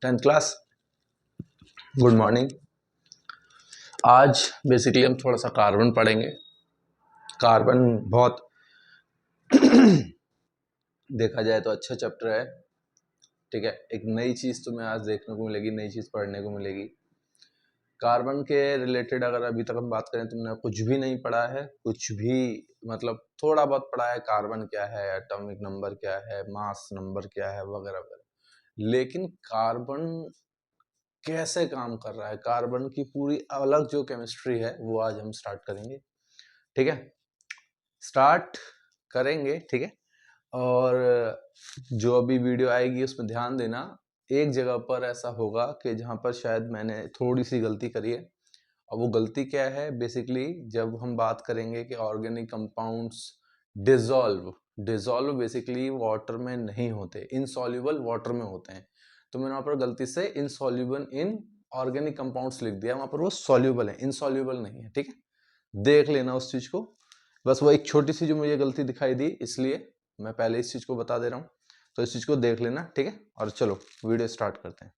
10th class. Good morning. आज basically हम थोड़ा सा कार्बन पढ़ेंगे। कार्बन बहुत देखा जाए तो अच्छा चैप्टर है, ठीक है। एक नई चीज़ तुम्हें आज देखने को मिलेगी, नई चीज़ पढ़ने को मिलेगी। कार्बन के रिलेटेड अगर अभी तक हम बात करें, तुमने कुछ भी नहीं पढ़ा है, कुछ भी मतलब थोड़ा बहुत पढ़ा है। कार्बन क्या है, एटॉमिक नंबर क्या है, मास नंबर क्या है, वगैरह वगैरह। लेकिन कार्बन कैसे काम कर रहा है, कार्बन की पूरी अलग जो केमिस्ट्री है वो आज हम स्टार्ट करेंगे, ठीक है। स्टार्ट करेंगे, ठीक है। और जो अभी वीडियो आएगी उसमें ध्यान देना, एक जगह पर ऐसा होगा कि जहाँ पर शायद मैंने थोड़ी सी गलती करी है। और वो गलती क्या है, बेसिकली जब हम बात करेंगे कि organic compounds dissolve basically water में नहीं होते, इनसॉल्युबल वाटर में होते हैं। तो मैंने वहाँ पर गलती से इनसॉल्युबल इन ऑर्गेनिक कंपाउंड्स लिख दिया, वहाँ पर वो सॉल्युबल है, इनसॉल्युबल नहीं है, ठीक है। देख लेना उस चीज़ को, बस वो एक छोटी सी जो मुझे गलती दिखाई दी, इसलिए मैं पहले इस चीज़ को बता दे रहा हूँ। तो इस चीज़ को देख लेना, ठीक है। और चलो वीडियो स्टार्ट करते हैं।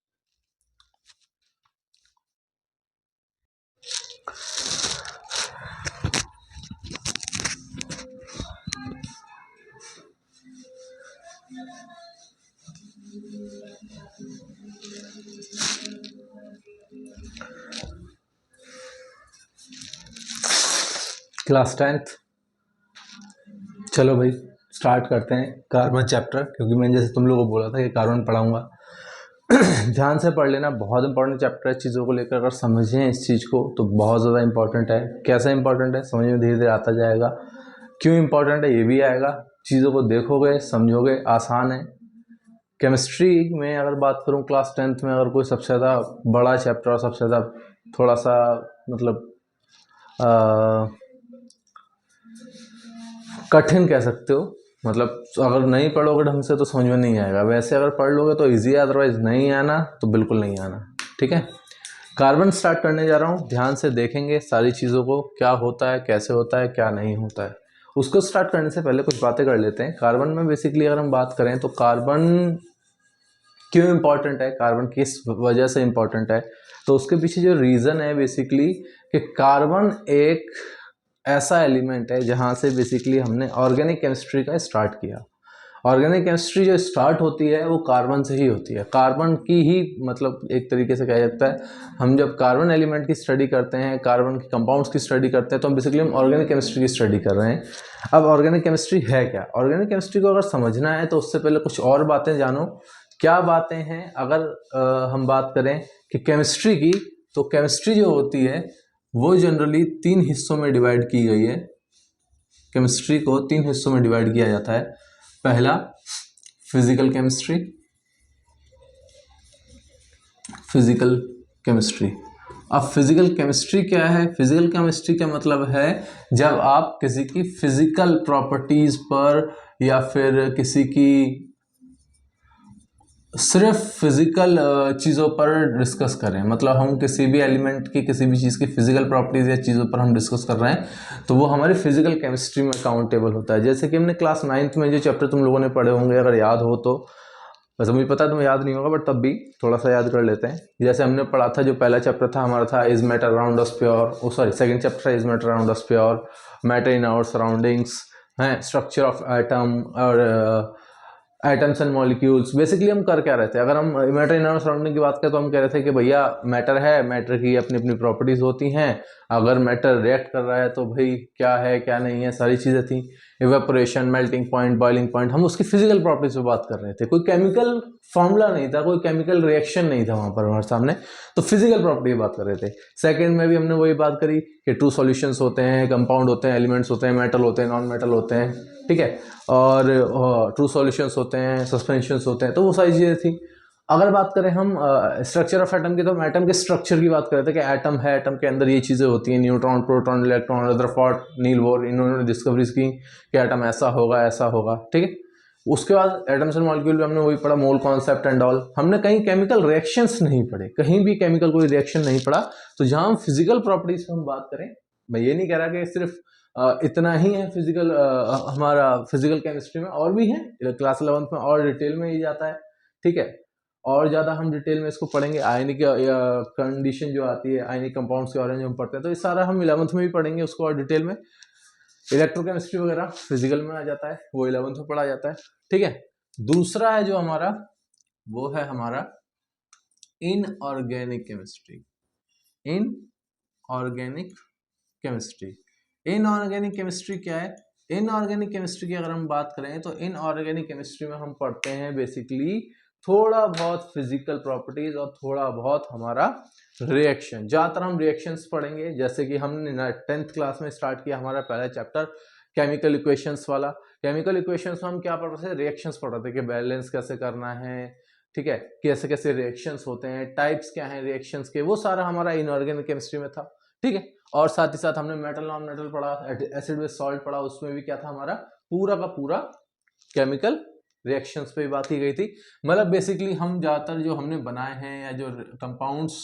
क्लास 10th, चलो भाई स्टार्ट करते हैं कार्बन चैप्टर। क्योंकि मैंने जैसे तुम लोगों को बोला था कि कार्बन पढ़ाऊंगा, ध्यान से पढ़ लेना। बहुत इंपॉर्टेंट चैप्टर है, चीज़ों को लेकर अगर समझें इस चीज़ को तो बहुत ज़्यादा इंपॉर्टेंट है। कैसा इंपॉर्टेंट है समझ में धीरे धीरे आता जाएगा। क्यों इंपॉर्टेंट है ये भी आएगा, चीज़ों को देखोगे समझोगे, आसान है। केमिस्ट्री में अगर बात करूं, क्लास 10th में अगर कोई सबसे ज़्यादा बड़ा चैप्टर और सबसे ज़्यादा थोड़ा सा मतलब कठिन कह सकते हो, मतलब अगर नहीं पढ़ोगे ढंग से तो समझ में नहीं आएगा। वैसे अगर पढ़ लोगे तो इजी है, अदरवाइज नहीं आना तो बिल्कुल नहीं आना, ठीक है। कार्बन स्टार्ट करने जा रहा हूँ, ध्यान से देखेंगे सारी चीज़ों को, क्या होता है, कैसे होता है, क्या नहीं होता है। उसको स्टार्ट करने से पहले कुछ बातें कर लेते हैं। कार्बन में बेसिकली अगर हम बात करें तो कार्बन क्यों इम्पॉर्टेंट है, कार्बन किस वजह से इम्पॉर्टेंट है, तो उसके पीछे जो रीज़न है बेसिकली कि कार्बन एक ऐसा एलिमेंट है जहाँ से बेसिकली हमने ऑर्गेनिक केमिस्ट्री का स्टार्ट किया। ऑर्गेनिक केमिस्ट्री जो स्टार्ट होती है वो कार्बन से ही होती है, कार्बन की ही मतलब एक तरीके से कहा जाता है। हम जब कार्बन एलिमेंट की स्टडी करते हैं, कार्बन के कंपाउंड्स की स्टडी करते हैं, तो हम बेसिकली हम ऑर्गेनिक केमिस्ट्री की स्टडी कर रहे हैं। अब ऑर्गेनिक केमिस्ट्री है क्या, ऑर्गेनिक केमिस्ट्री को अगर समझना है तो उससे पहले कुछ और बातें जानो। क्या बातें हैं, अगर हम बात करें कि केमिस्ट्री की, तो केमिस्ट्री जो होती है वो जनरली 3 हिस्सों में डिवाइड की गई है। केमिस्ट्री को 3 हिस्सों में डिवाइड किया जाता है। पहला फिजिकल केमिस्ट्री, फिजिकल केमिस्ट्री। अब फिजिकल केमिस्ट्री क्या है, फिजिकल केमिस्ट्री का मतलब है जब आप किसी की फिजिकल प्रॉपर्टीज पर या फिर किसी की सिर्फ फिजिकल चीज़ों पर डिस्कस करें, मतलब हम किसी भी एलिमेंट की, किसी भी चीज़ की फिजिकल प्रॉपर्टीज या चीज़ों पर हम डिस्कस कर रहे हैं, तो वो हमारी फिजिकल केमिस्ट्री में काउंटेबल होता है। जैसे कि हमने क्लास 9th में जो चैप्टर तुम लोगों ने पढ़े होंगे, अगर याद हो तो, वैसे मुझे पता है तुम्हें याद नहीं होगा बट तब भी थोड़ा सा याद कर लेते हैं। जैसे हमने पढ़ा था, जो पहला चैप्टर था हमारा था is matter around us pure, sorry second chapter था is matter around us pure, matter in our surroundings हैं, स्ट्रक्चर ऑफ एटम और एटम्स एंड मॉलिक्यूल्स। बेसिकली हम कर क्या रहे थे, अगर हम मैटर इन आवर सराउंडिंग की बात करें तो हम कह रहे थे कि भैया मैटर है, मैटर की अपनी अपनी प्रॉपर्टीज होती हैं, अगर मैटर रिएक्ट कर रहा है तो भाई क्या है क्या नहीं है, सारी चीज़ें थी। Evaporation, melting point, boiling point, हम उसकी फिजिकल प्रॉपर्टीज पे बात कर रहे थे। कोई केमिकल फॉर्मूला नहीं था, कोई केमिकल रिएक्शन नहीं था वहाँ पर हमारे सामने, तो फिजिकल प्रॉपर्टी की बात कर रहे थे। सेकंड में भी हमने वही बात करी कि ट्रू सॉल्यूशंस होते हैं, कंपाउंड होते हैं, एलिमेंट्स होते हैं, मेटल होते हैं, नॉन मेटल होते हैं, ठीक है। और ट्रू सॉल्यूशंस होते हैं, सस्पेंशंस होते हैं, तो वो सारी चीज़ें थी। अगर बात करें हम स्ट्रक्चर ऑफ एटम की, तो हम एटम के स्ट्रक्चर की बात कर रहे थे कि एटम है, एटम के अंदर ये चीज़ें होती हैं, neutron, proton, electron, Rutherford, Niels Bohr, इन्होंने डिस्कवरीज की कि एटम ऐसा होगा ऐसा होगा, ठीक है। उसके बाद एटम्स एंड मॉलिक्यूल में हमने वही पढ़ा, मोल कॉन्सेप्ट एंड ऑल। हमने कहीं केमिकल रिएक्शंस नहीं पढ़े, कहीं भी केमिकल कोई रिएक्शन नहीं पढ़ा। तो जहां हम फिजिकल प्रॉपर्टीज पे हम बात करें, मैं ये नहीं कह रहा कि सिर्फ इतना ही है फिजिकल, हमारा फिजिकल केमिस्ट्री में और भी है, क्लास 11th में और डिटेल में ही जाता है, ठीक है। और ज़्यादा हम डिटेल में इसको पढ़ेंगे। आयनिक कंडीशन जो आती है, आयनिक कंपाउंड्स के बारे में जो हम पढ़ते हैं, तो ये सारा हम 11th में भी पढ़ेंगे उसको और डिटेल में। इलेक्ट्रोकेमिस्ट्री वगैरह फिजिकल में आ जाता है, वो 11th में पढ़ा जाता है, ठीक है। दूसरा है जो हमारा, वो है हमारा inorganic chemistry. Inorganic chemistry, inorganic chemistry क्या है? इनऑर्गेनिक केमिस्ट्री की अगर हम बात करें तो इनऑर्गेनिक केमिस्ट्री में हम पढ़ते हैं बेसिकली थोड़ा बहुत फिजिकल प्रॉपर्टीज और थोड़ा बहुत हमारा रिएक्शन। ज्यादातर हम रिएक्शंस पढ़ेंगे, जैसे कि हमने 10th क्लास में स्टार्ट किया हमारा पहला चैप्टर केमिकल इक्वेशंस वाला। केमिकल इक्वेशंस में हम क्या पढ़ रहे थे? रिएक्शंस पढ़ रहे थे कि बैलेंस कैसे करना है, ठीक है, कैसे कैसे रिएक्शंस होते हैं, टाइप्स क्या हैं रिएक्शंस के, वो सारा हमारा इनऑर्गेनिक केमिस्ट्री में था, ठीक है। और साथ ही साथ हमने मेटल नॉन मेटल पढ़ा, एसिड बेस सॉल्ट पढ़ा, उसमें भी क्या था हमारा पूरा का पूरा केमिकल रिएक्शंस पे बात की गई थी। मतलब बेसिकली हम ज्यादातर जो हमने बनाए हैं या जो कंपाउंड्स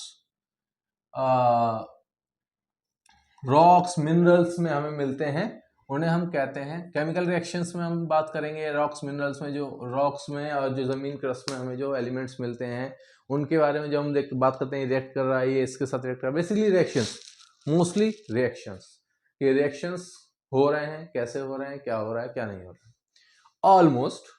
रॉक्स मिनरल्स में हमें मिलते हैं, उन्हें हम कहते हैं केमिकल रिएक्शंस में हम बात करेंगे। रॉक्स मिनरल्स में, जो रॉक्स में और जो जमीन क्रस्ट में हमें जो एलिमेंट्स मिलते हैं उनके बारे में जो हम बात करते हैं, रिएक्ट कर रहा है ये इसके साथ रिएक्ट कर रहा है, बेसिकली रिएक्शंस, मोस्टली रिएक्शंस। ये रिएक्शंस हो रहे हैं, कैसे हो रहे हैं, क्या हो रहा है, क्या नहीं हो रहा है, ऑलमोस्ट।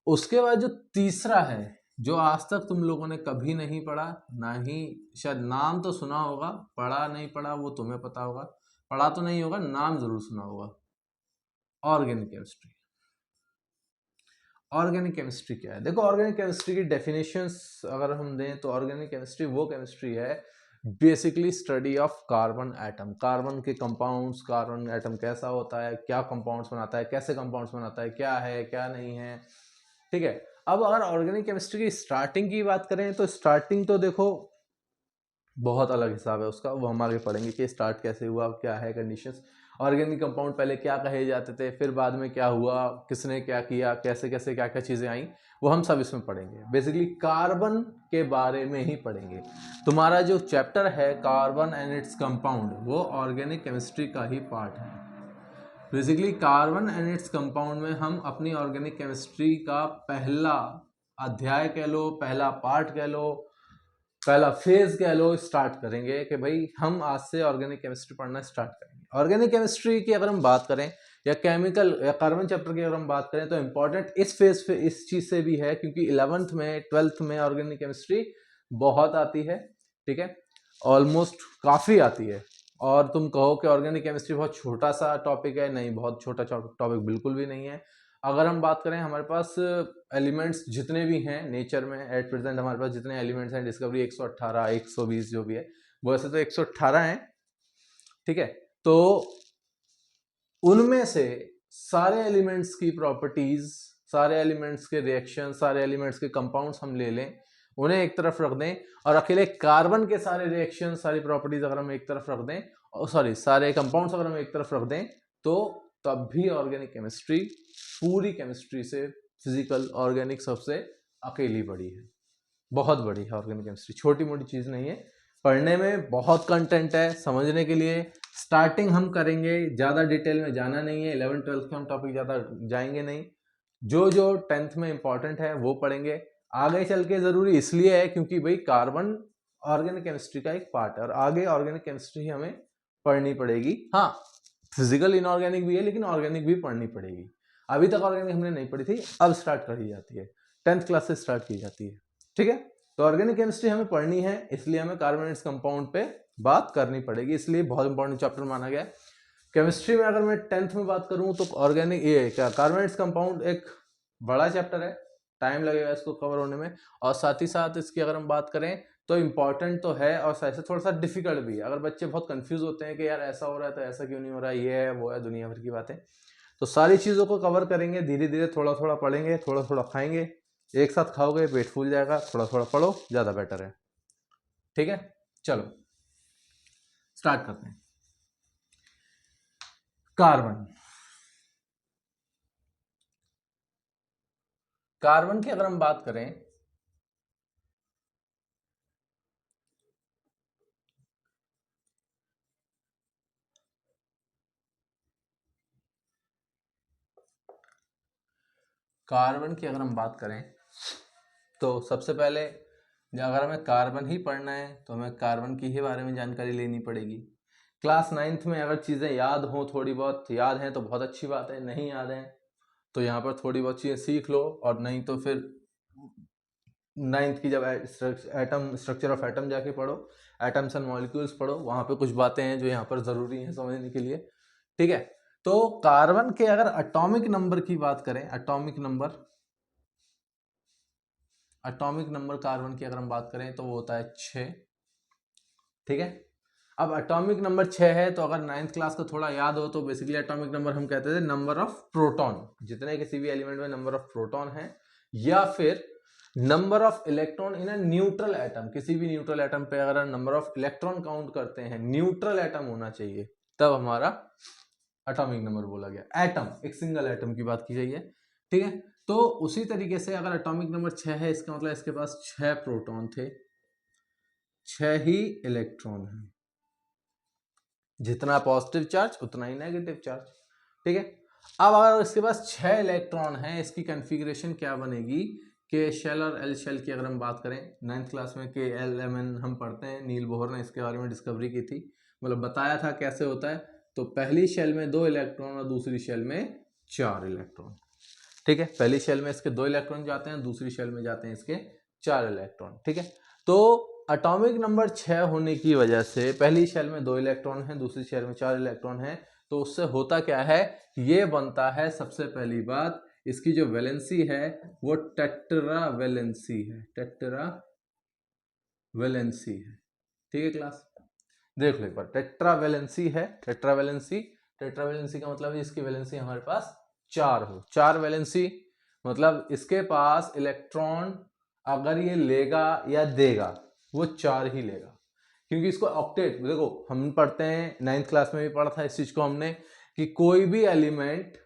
उसके बाद जो तीसरा है, जो आज तक तुम लोगों ने कभी नहीं पढ़ा, ना ही शायद नाम तो सुना होगा, पढ़ा नहीं पढ़ा वो तुम्हें पता होगा, पढ़ा तो नहीं होगा, नाम जरूर सुना होगा, ऑर्गेनिक केमिस्ट्री। ऑर्गेनिक केमिस्ट्री क्या है? देखो, ऑर्गेनिक केमिस्ट्री की डेफिनेशंस अगर हम दें तो ऑर्गेनिक केमिस्ट्री वो केमिस्ट्री है basically study of carbon atom, carbon के कंपाउंड्स, कार्बन एटम कैसा होता है, क्या कंपाउंड्स बनाता है, कैसे कंपाउंड्स बनाता है, क्या है क्या नहीं है, ठीक है। अब अगर ऑर्गेनिक केमिस्ट्री की स्टार्टिंग की बात करें तो स्टार्टिंग तो देखो बहुत अलग हिसाब है उसका, वो हम आगे पढ़ेंगे कि स्टार्ट कैसे हुआ, क्या है कंडीशंस। ऑर्गेनिक कंपाउंड पहले क्या कहे जाते थे, फिर बाद में क्या हुआ, किसने क्या किया, कैसे कैसे क्या क्या चीज़ें आई, वो हम सब इसमें पढ़ेंगे। बेसिकली कार्बन के बारे में ही पढ़ेंगे। तुम्हारा जो चैप्टर है कार्बन एंड इट्स कंपाउंड, वो ऑर्गेनिक केमिस्ट्री का ही पार्ट है। Basically carbon and its compound में हम अपनी ऑर्गेनिक केमिस्ट्री का पहला अध्याय कह लो, पहला पार्ट कह लो, पहला फेज कह लो, स्टार्ट करेंगे कि भाई हम आज से ऑर्गेनिक केमिस्ट्री पढ़ना स्टार्ट करेंगे। ऑर्गेनिक केमिस्ट्री की अगर हम बात करें या केमिकल या कार्बन चैप्टर की अगर हम बात करें तो इंपॉर्टेंट इस फेज पे इस चीज से भी है क्योंकि 11th में 12th में ऑर्गेनिक केमिस्ट्री बहुत आती है, ठीक है, ऑलमोस्ट काफी आती है। और तुम कहो कि ऑर्गेनिक केमिस्ट्री बहुत छोटा सा टॉपिक है, नहीं, बहुत छोटा टॉपिक बिल्कुल भी नहीं है। अगर हम बात करें हमारे पास एलिमेंट्स जितने भी हैं नेचर में एट प्रेजेंट, हमारे पास जितने एलिमेंट्स हैं डिस्कवरी 118 120 जो भी है, वैसे तो 118 हैं, ठीक है। तो उनमें से सारे एलिमेंट्स की प्रॉपर्टीज, सारे एलिमेंट्स के रिएक्शन, सारे एलिमेंट्स के कंपाउंड्स हम ले लें, उन्हें एक तरफ रख दें, और अकेले कार्बन के सारे रिएक्शन, सारी प्रॉपर्टीज अगर हम एक तरफ रख दें, सॉरी सारे कंपाउंड्स अगर हम एक तरफ रख दें, तो तब भी ऑर्गेनिक केमिस्ट्री पूरी केमिस्ट्री से, फिजिकल ऑर्गेनिक सबसे अकेली बड़ी है, बहुत बड़ी है ऑर्गेनिक केमिस्ट्री, छोटी मोटी चीज़ नहीं है। पढ़ने में बहुत कंटेंट है, समझने के लिए स्टार्टिंग हम करेंगे, ज़्यादा डिटेल में जाना नहीं है, 11th 12th के हम टॉपिक ज़्यादा जाएंगे नहीं, जो जो 10th में इंपॉर्टेंट है वो पढ़ेंगे। आगे चल के ज़रूरी इसलिए है क्योंकि भाई कार्बन ऑर्गेनिक केमिस्ट्री का एक पार्ट है और आगे ऑर्गेनिक केमिस्ट्री हमें पढ़नी पड़ेगी। हाँ, फिजिकल इनऑर्गेनिक भी है लेकिन ऑर्गेनिक भी पढ़नी पड़ेगी। अभी तक ऑर्गेनिक हमने नहीं पढ़ी थी, अब स्टार्ट करी जाती है, 10th क्लास से स्टार्ट की जाती है, ठीक है। तो ऑर्गेनिक केमिस्ट्री हमें पढ़नी है, इसलिए हमें कार्बोनेट्स कंपाउंड पे बात करनी पड़ेगी, इसलिए बहुत इंपॉर्टेंट चैप्टर माना गया है। केमिस्ट्री में अगर मैं 10th में बात करूं तो ऑर्गेनिक ये क्या कार्बोनेट्स कंपाउंड एक बड़ा चैप्टर है, टाइम लगेगा इसको कवर होने में, और साथ ही साथ इसकी अगर हम बात करें तो इम्पॉर्टेंट तो है और साथ ही थोड़ा सा डिफिकल्ट भी है। अगर बच्चे बहुत कंफ्यूज होते हैं कि यार ऐसा हो रहा है तो ऐसा क्यों नहीं हो रहा है, ये है वो है, दुनिया भर की बातें, तो सारी चीज़ों को कवर करेंगे, धीरे धीरे थोड़ा थोड़ा पढ़ेंगे, थोड़ा थोड़ा खाएंगे, एक साथ खाओगे पेट फूल जाएगा, थोड़ा थोड़ा पढ़ो ज़्यादा बेटर है, ठीक है। चलो स्टार्ट करते हैं। कार्बन, कार्बन की अगर हम बात करें कार्बन की अगर हम बात करें तो सबसे पहले अगर हमें कार्बन ही पढ़ना है तो हमें कार्बन की ही बारे में जानकारी लेनी पड़ेगी। क्लास 9th में अगर चीज़ें याद हों, थोड़ी बहुत याद हैं तो बहुत अच्छी बात है, नहीं याद हैं तो यहाँ पर थोड़ी बहुत चीज़ें सीख लो, और नहीं तो फिर 9th की जब एटम स्ट्रक्चर ऑफ एटम जाके पढ़ो, एटम्स एंड मॉलिक्यूल्स पढ़ो, वहाँ पे कुछ बातें हैं जो यहाँ पर ज़रूरी हैं समझने के लिए। ठीक है, तो कार्बन के अगर एटॉमिक नंबर की बात करें, एटॉमिक नंबर कार्बन की अगर हम बात करें तो वो होता है 6। ठीक है, अब एटॉमिक नंबर 6 है तो अगर 9th क्लास का थोड़ा याद हो तो बेसिकली एटॉमिक नंबर हम कहते थे नंबर ऑफ प्रोटॉन, जितने किसी भी एलिमेंट में नंबर ऑफ प्रोटॉन है, या फिर number of electron in a neutral atom. किसी भी न्यूट्रल एटम पे अगर नंबर ऑफ इलेक्ट्रॉन काउंट करते हैं, न्यूट्रल एटम होना चाहिए, तब हमारा एटॉमिक नंबर बोला गया। एटम, एक सिंगल एटम की बात की गई है। ठीक है, तो उसी तरीके से अगर एटॉमिक नंबर 6 है, इसका मतलब इसके पास 6 प्रोटॉन थे, 6 ही इलेक्ट्रॉन है, जितना पॉजिटिव चार्ज उतना ही नेगेटिव चार्ज। ठीक है, अब अगर इसके पास 6 इलेक्ट्रॉन है, इसकी कॉन्फ़िगरेशन क्या बनेगी, के शेल और एल शेल की अगर हम बात करें, 9th क्लास में के एल एम एन हम पढ़ते हैं, नील बोहर ने इसके बारे में डिस्कवरी की थी, मतलब बताया था कैसे होता है। तो पहली शेल में 2 इलेक्ट्रॉन और दूसरी शेल में 4 इलेक्ट्रॉन। ठीक है, पहली शेल में इसके 2 इलेक्ट्रॉन जाते हैं, दूसरी शेल में जाते हैं इसके 4 इलेक्ट्रॉन। ठीक है, तो एटॉमिक नंबर 6 होने की वजह से पहली शेल में 2 इलेक्ट्रॉन हैं, दूसरी शेल में 4 इलेक्ट्रॉन हैं, तो उससे होता क्या है, ये बनता है, सबसे पहली बात इसकी जो वैलेंसी है वो टेट्रा वैलेंसी है, टेट्रा वैलेंसी है। ठीक है क्लास, देख लो एक बार, टेट्रा वैलेंसी है, टेट्रा वैलेंसी, टेट्रा वैलेंसी का मतलब है इसकी वैलेंसी हमारे पास 4 हो, 4 वैलेंसी, मतलब इसके पास इलेक्ट्रॉन अगर ये लेगा या देगा वो 4 ही लेगा, क्योंकि इसको ऑक्टेट, देखो हम पढ़ते हैं 9th क्लास में भी पढ़ा था इस चीज को हमने, कि कोई भी एलिमेंट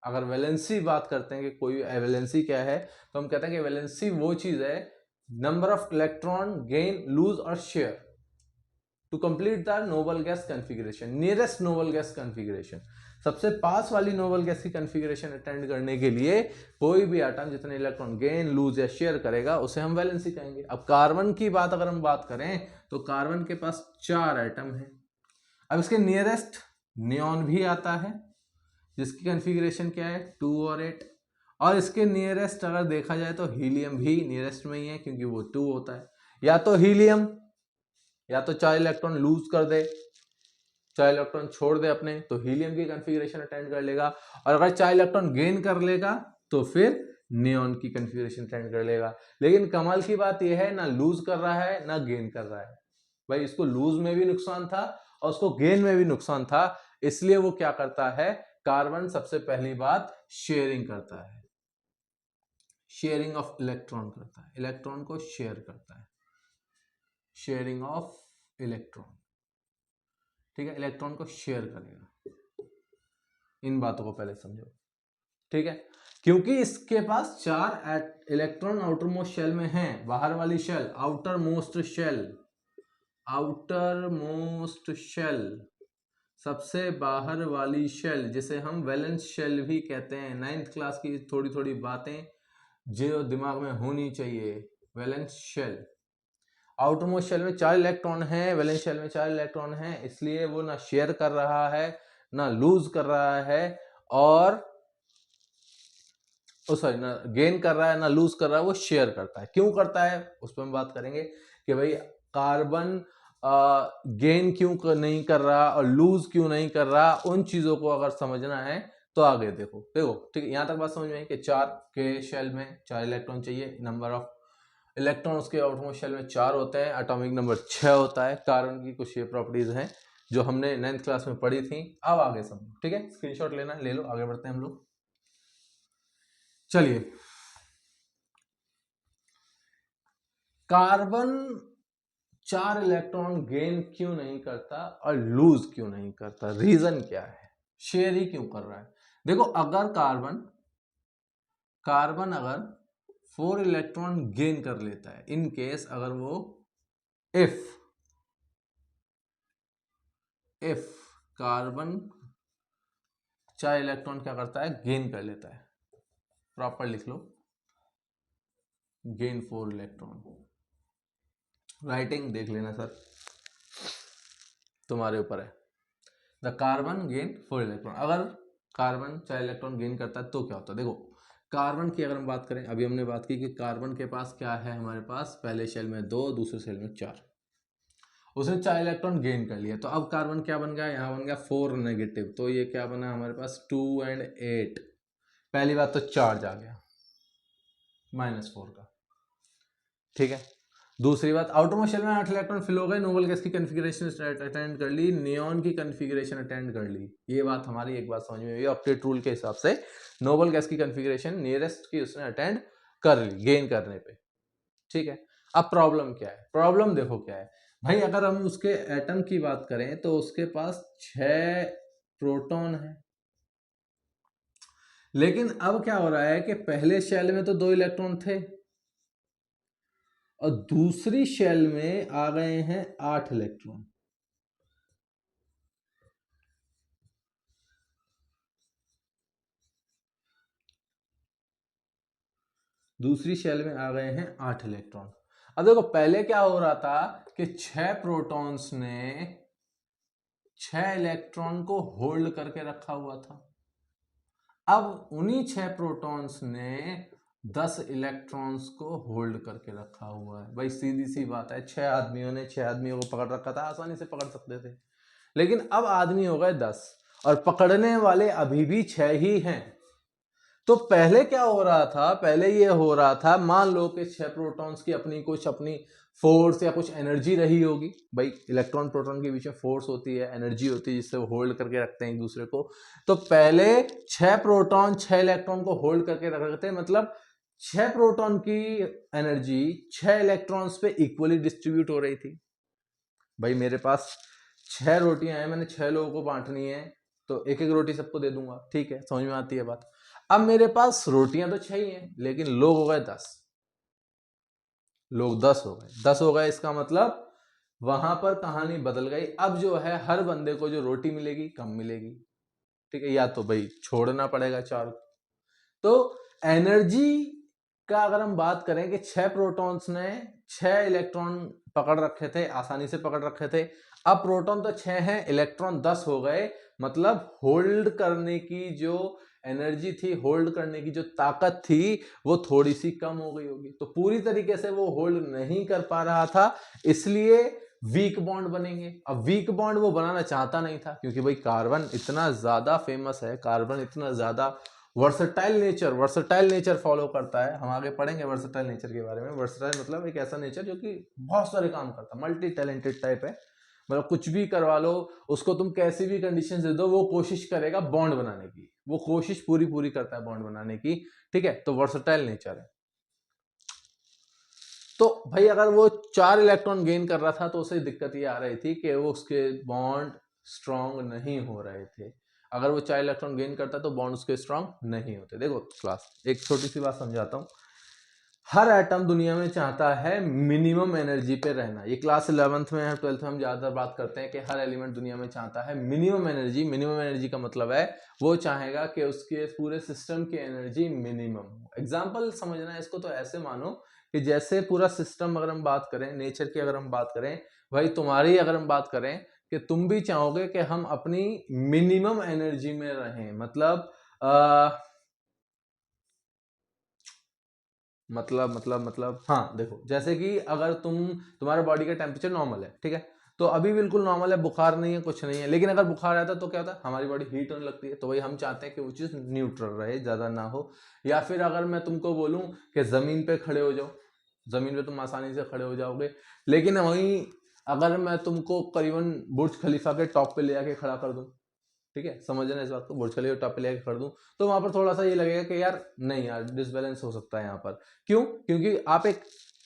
अगर वैलेंसी बात करते हैं कि कोई वैलेंसी क्या है, तो हम कहते हैं कि वैलेंसी वो चीज है, number of electron gain lose और share to complete the noble gas configuration, nearest noble gas configuration, सबसे पास वाली नोबल गैस की कॉन्फ़िगरेशन अटेंड करने के लिए कोई भी एटम जितने इलेक्ट्रॉन गेन लूज या शेयर करेगा उसे हम वैलेंसी कहेंगे। अब कार्बन की बात अगर हम बात करें तो कार्बन के पास 4 एटम है। अब इसके नियरेस्ट नियॉन भी आता है जिसकी कॉन्फ़िगरेशन क्या है 2 और 8, और इसके नियरेस्ट अगर देखा जाए तो हीलियम भी नियरेस्ट में ही है क्योंकि वो 2 होता है। या तो हीलियम या तो 4 इलेक्ट्रॉन लूज कर दे, 4 इलेक्ट्रॉन छोड़ दे अपने, तो हीलियम की कॉन्फ़िगरेशन अटेंड कर लेगा, और अगर 4 इलेक्ट्रॉन गेन कर लेगा तो फिर नियॉन की कॉन्फ़िगरेशन अटेंड कर लेगा। लेकिन कमाल की बात यह है, ना लूज कर रहा है ना गेन कर रहा है। भाई इसको लूज में भी नुकसान था और उसको गेन में भी नुकसान था, इसलिए वो क्या करता है, कार्बन सबसे पहली बात शेयरिंग करता है, शेयरिंग ऑफ इलेक्ट्रॉन करता है, इलेक्ट्रॉन को शेयर करता है, शेयरिंग ऑफ इलेक्ट्रॉन। ठीक है, इलेक्ट्रॉन को शेयर करेगा, इन बातों को पहले समझो। ठीक है, क्योंकि इसके पास 4 इलेक्ट्रॉन आउटर मोस्ट शेल में हैं, बाहर वाली shell, outermost shell, outermost shell, सबसे बाहर वाली शेल, जिसे हम वैलेंस शेल भी कहते हैं। 9th क्लास की थोड़ी थोड़ी बातें जो दिमाग में होनी चाहिए। Valence shell, outermost shell में 4 इलेक्ट्रॉन है, वैलेंस शेल में 4 इलेक्ट्रॉन है, इसलिए वो ना शेयर कर रहा है ना लूज कर रहा है, और सॉरी ना गेन कर रहा है ना लूज कर रहा है, वो शेयर करता है। क्यों करता है उस पर हम बात करेंगे कि भाई कार्बन गेन क्यों नहीं कर रहा और लूज क्यों नहीं कर रहा, उन चीजों को अगर समझना है तो आगे देखो। ठीक है, यहां तक बात समझ में आई कि 4 के शेल में 4 इलेक्ट्रॉन चाहिए, नंबर ऑफ इलेक्ट्रॉन उसके आउटरमोस्ट शेल में 4 होते हैं, एटॉमिक नंबर 6 होता है। कार्बन की कुछ ये प्रॉपर्टीज हैं जो हमने 9th क्लास में पढ़ी थी। अब आगे समझो, ठीक है, स्क्रीनशॉट लेना ले लो, आगे बढ़ते हैं हम लोग। चलिए, कार्बन 4 इलेक्ट्रॉन गेन क्यों नहीं करता और लूज क्यों नहीं करता, रीजन क्या है, शेयर ही क्यों कर रहा है। देखो, अगर कार्बन अगर 4 इलेक्ट्रॉन गेन कर लेता है, इन केस अगर वो इफ कार्बन 4 इलेक्ट्रॉन क्या करता है, गेन कर लेता है, प्रॉपर लिख लो, गेन 4 इलेक्ट्रॉन। राइटिंग देख लेना सर, तुम्हारे ऊपर है। The carbon gain 4 electron. अगर कार्बन 4 इलेक्ट्रॉन गेन करता है तो क्या होता है? देखो कार्बन की अगर हम बात करें, अभी हमने बात की कि कार्बन के पास क्या है, हमारे पास पहले शेल में 2, दूसरे शेल में 4, उसने 4 इलेक्ट्रॉन गेन कर लिया। तो अब कार्बन क्या बन गया, यहाँ बन गया 4 नेगेटिव, तो ये क्या बना हमारे पास 2 और 8। पहली बात तो चार्ज आ गया -4 का, ठीक है। दूसरी बात, आउटर मोस्ट शेल में 8 इलेक्ट्रॉन फिल हो गए, नोबल गैस की कॉन्फ़िगरेशन अटेंड कर ली, नियॉन की कॉन्फ़िगरेशन अटेंड कर ली। ये बात हमारी एक बात समझ में आई, ऑक्टेट रूल के हिसाब से नोबल गैस की कॉन्फ़िगरेशन नियरेस्ट की उसने अटेंड कर ली गेन करने पे, ठीक है। अब प्रॉब्लम क्या है? प्रॉब्लम देखो क्या है भाई, अगर हम उसके एटम की बात करें तो उसके पास 6 प्रोटॉन है, लेकिन अब क्या हो रहा है कि पहले शेल में तो 2 इलेक्ट्रॉन थे और दूसरी शेल में आ गए हैं 8 इलेक्ट्रॉन। दूसरी शेल में आ गए हैं 8 इलेक्ट्रॉन। अब देखो पहले क्या हो रहा था कि 6 प्रोटॉन्स ने 6 इलेक्ट्रॉन को होल्ड करके रखा हुआ था। अब उन्हीं 6 प्रोटॉन्स ने 10 इलेक्ट्रॉन्स को होल्ड करके रखा हुआ है। भाई सीधी सी बात है, 6 आदमियों ने 6 आदमियों को पकड़ रखा था, आसानी से पकड़ सकते थे, लेकिन अब आदमी हो गए 10 और पकड़ने वाले अभी भी 6 ही हैं। तो पहले क्या हो रहा था, पहले ये हो रहा था, मान लो कि 6 प्रोटॉन्स की अपनी फोर्स या कुछ एनर्जी रही होगी। भाई इलेक्ट्रॉन प्रोटॉन के बीच में फोर्स होती है, एनर्जी होती है, जिससे वो होल्ड करके रखते हैं एक दूसरे को। तो पहले 6 प्रोटॉन 6 इलेक्ट्रॉन को होल्ड करके रख रखते हैं, मतलब 6 प्रोटॉन की एनर्जी 6 इलेक्ट्रॉन्स पे इक्वली डिस्ट्रीब्यूट हो रही थी। भाई मेरे पास 6 रोटियां हैं, मैंने 6 लोगों को बांटनी है, तो एक एक रोटी सबको दे दूंगा, ठीक है, समझ में आती है बात। अब मेरे पास रोटियां तो 6 ही हैं, लेकिन लोग हो गए 10, लोग 10 हो गए, 10 हो गए, इसका मतलब वहां पर कहानी बदल गई। अब जो है हर बंदे को जो रोटी मिलेगी कम मिलेगी, ठीक है, या तो भाई छोड़ना पड़ेगा 4। तो एनर्जी का अगर हम बात करें कि 6 प्रोटॉन्स ने 6 इलेक्ट्रॉन पकड़ रखे थे, आसानी से पकड़ रखे थे, अब प्रोटॉन तो 6 हैं, इलेक्ट्रॉन 10 हो गए, मतलब होल्ड करने की जो एनर्जी थी, होल्ड करने की जो ताकत थी, वो थोड़ी सी कम हो गई होगी। तो पूरी तरीके से वो होल्ड नहीं कर पा रहा था, इसलिए वीक बॉन्ड बनेंगे। अब वीक बॉन्ड वो बनाना चाहता नहीं था, क्योंकि भाई कार्बन इतना ज्यादा फेमस है, कार्बन इतना ज्यादा वर्सटाइल नेचर फॉलो करता है। हम आगे पढ़ेंगे वर्सटाइल नेचर के बारे में। वर्सटाइल मतलब एक ऐसा नेचर जो कि बहुत सारे काम करता है, मल्टी टैलेंटेड टाइप है, मतलब कुछ भी करवा लो उसको, तुम कैसी भी कंडीशन दे दो, वो कोशिश करेगा बॉन्ड बनाने की, वो कोशिश पूरी पूरी करता है बॉन्ड बनाने की, ठीक है। तो वर्सटाइल नेचर है। तो भाई अगर वो 4 इलेक्ट्रॉन गेन कर रहा था तो उसे दिक्कत ये आ रही थी कि वो उसके बॉन्ड स्ट्रांग नहीं हो रहे थे। अगर वो 4 इलेक्ट्रॉन गेन करता तो बॉन्ड उसके स्ट्रांग नहीं होते। देखो क्लास, एक छोटी सी बात समझाता हूँ। हर एटम दुनिया में चाहता है मिनिमम एनर्जी पे रहना। ये क्लास 11th में 12th में हम ज्यादातर बात करते हैं कि हर एलिमेंट दुनिया में चाहता है मिनिमम एनर्जी। मिनिमम एनर्जी का मतलब है वो चाहेगा कि उसके पूरे सिस्टम की एनर्जी मिनिमम हो। एग्जाम्पल समझना है इसको तो ऐसे मानो कि जैसे पूरा सिस्टम, अगर हम बात करें नेचर की, अगर हम बात करें भाई तुम्हारी, अगर हम बात करें कि तुम भी चाहोगे कि हम अपनी मिनिमम एनर्जी में रहें, मतलब हाँ देखो, जैसे कि अगर तुम्हारे बॉडी का टेम्परेचर नॉर्मल है, ठीक है, तो अभी बिल्कुल नॉर्मल है, बुखार नहीं है, कुछ नहीं है, लेकिन अगर बुखार आता है तो क्या होता है, हमारी बॉडी हीट होने लगती है। तो वही हम चाहते हैं कि वो चीज़ न्यूट्रल रहे, ज़्यादा ना हो। या फिर अगर मैं तुमको बोलूँ कि ज़मीन पे खड़े हो जाओ, ज़मीन पे तुम आसानी से खड़े हो जाओगे, लेकिन वहीं अगर मैं तुमको करीबन बुर्ज खलीफा के टॉप पे ले जाके खड़ा कर दूँ, ठीक है, समझना इस बात को, बुर्ज खलीफा टॉप पे लेके कर दूं, तो वहां पर थोड़ा सा ये लगेगा कि यार नहीं यार, डिसबैलेंस हो सकता है यहाँ पर। क्यों? क्योंकि आप एक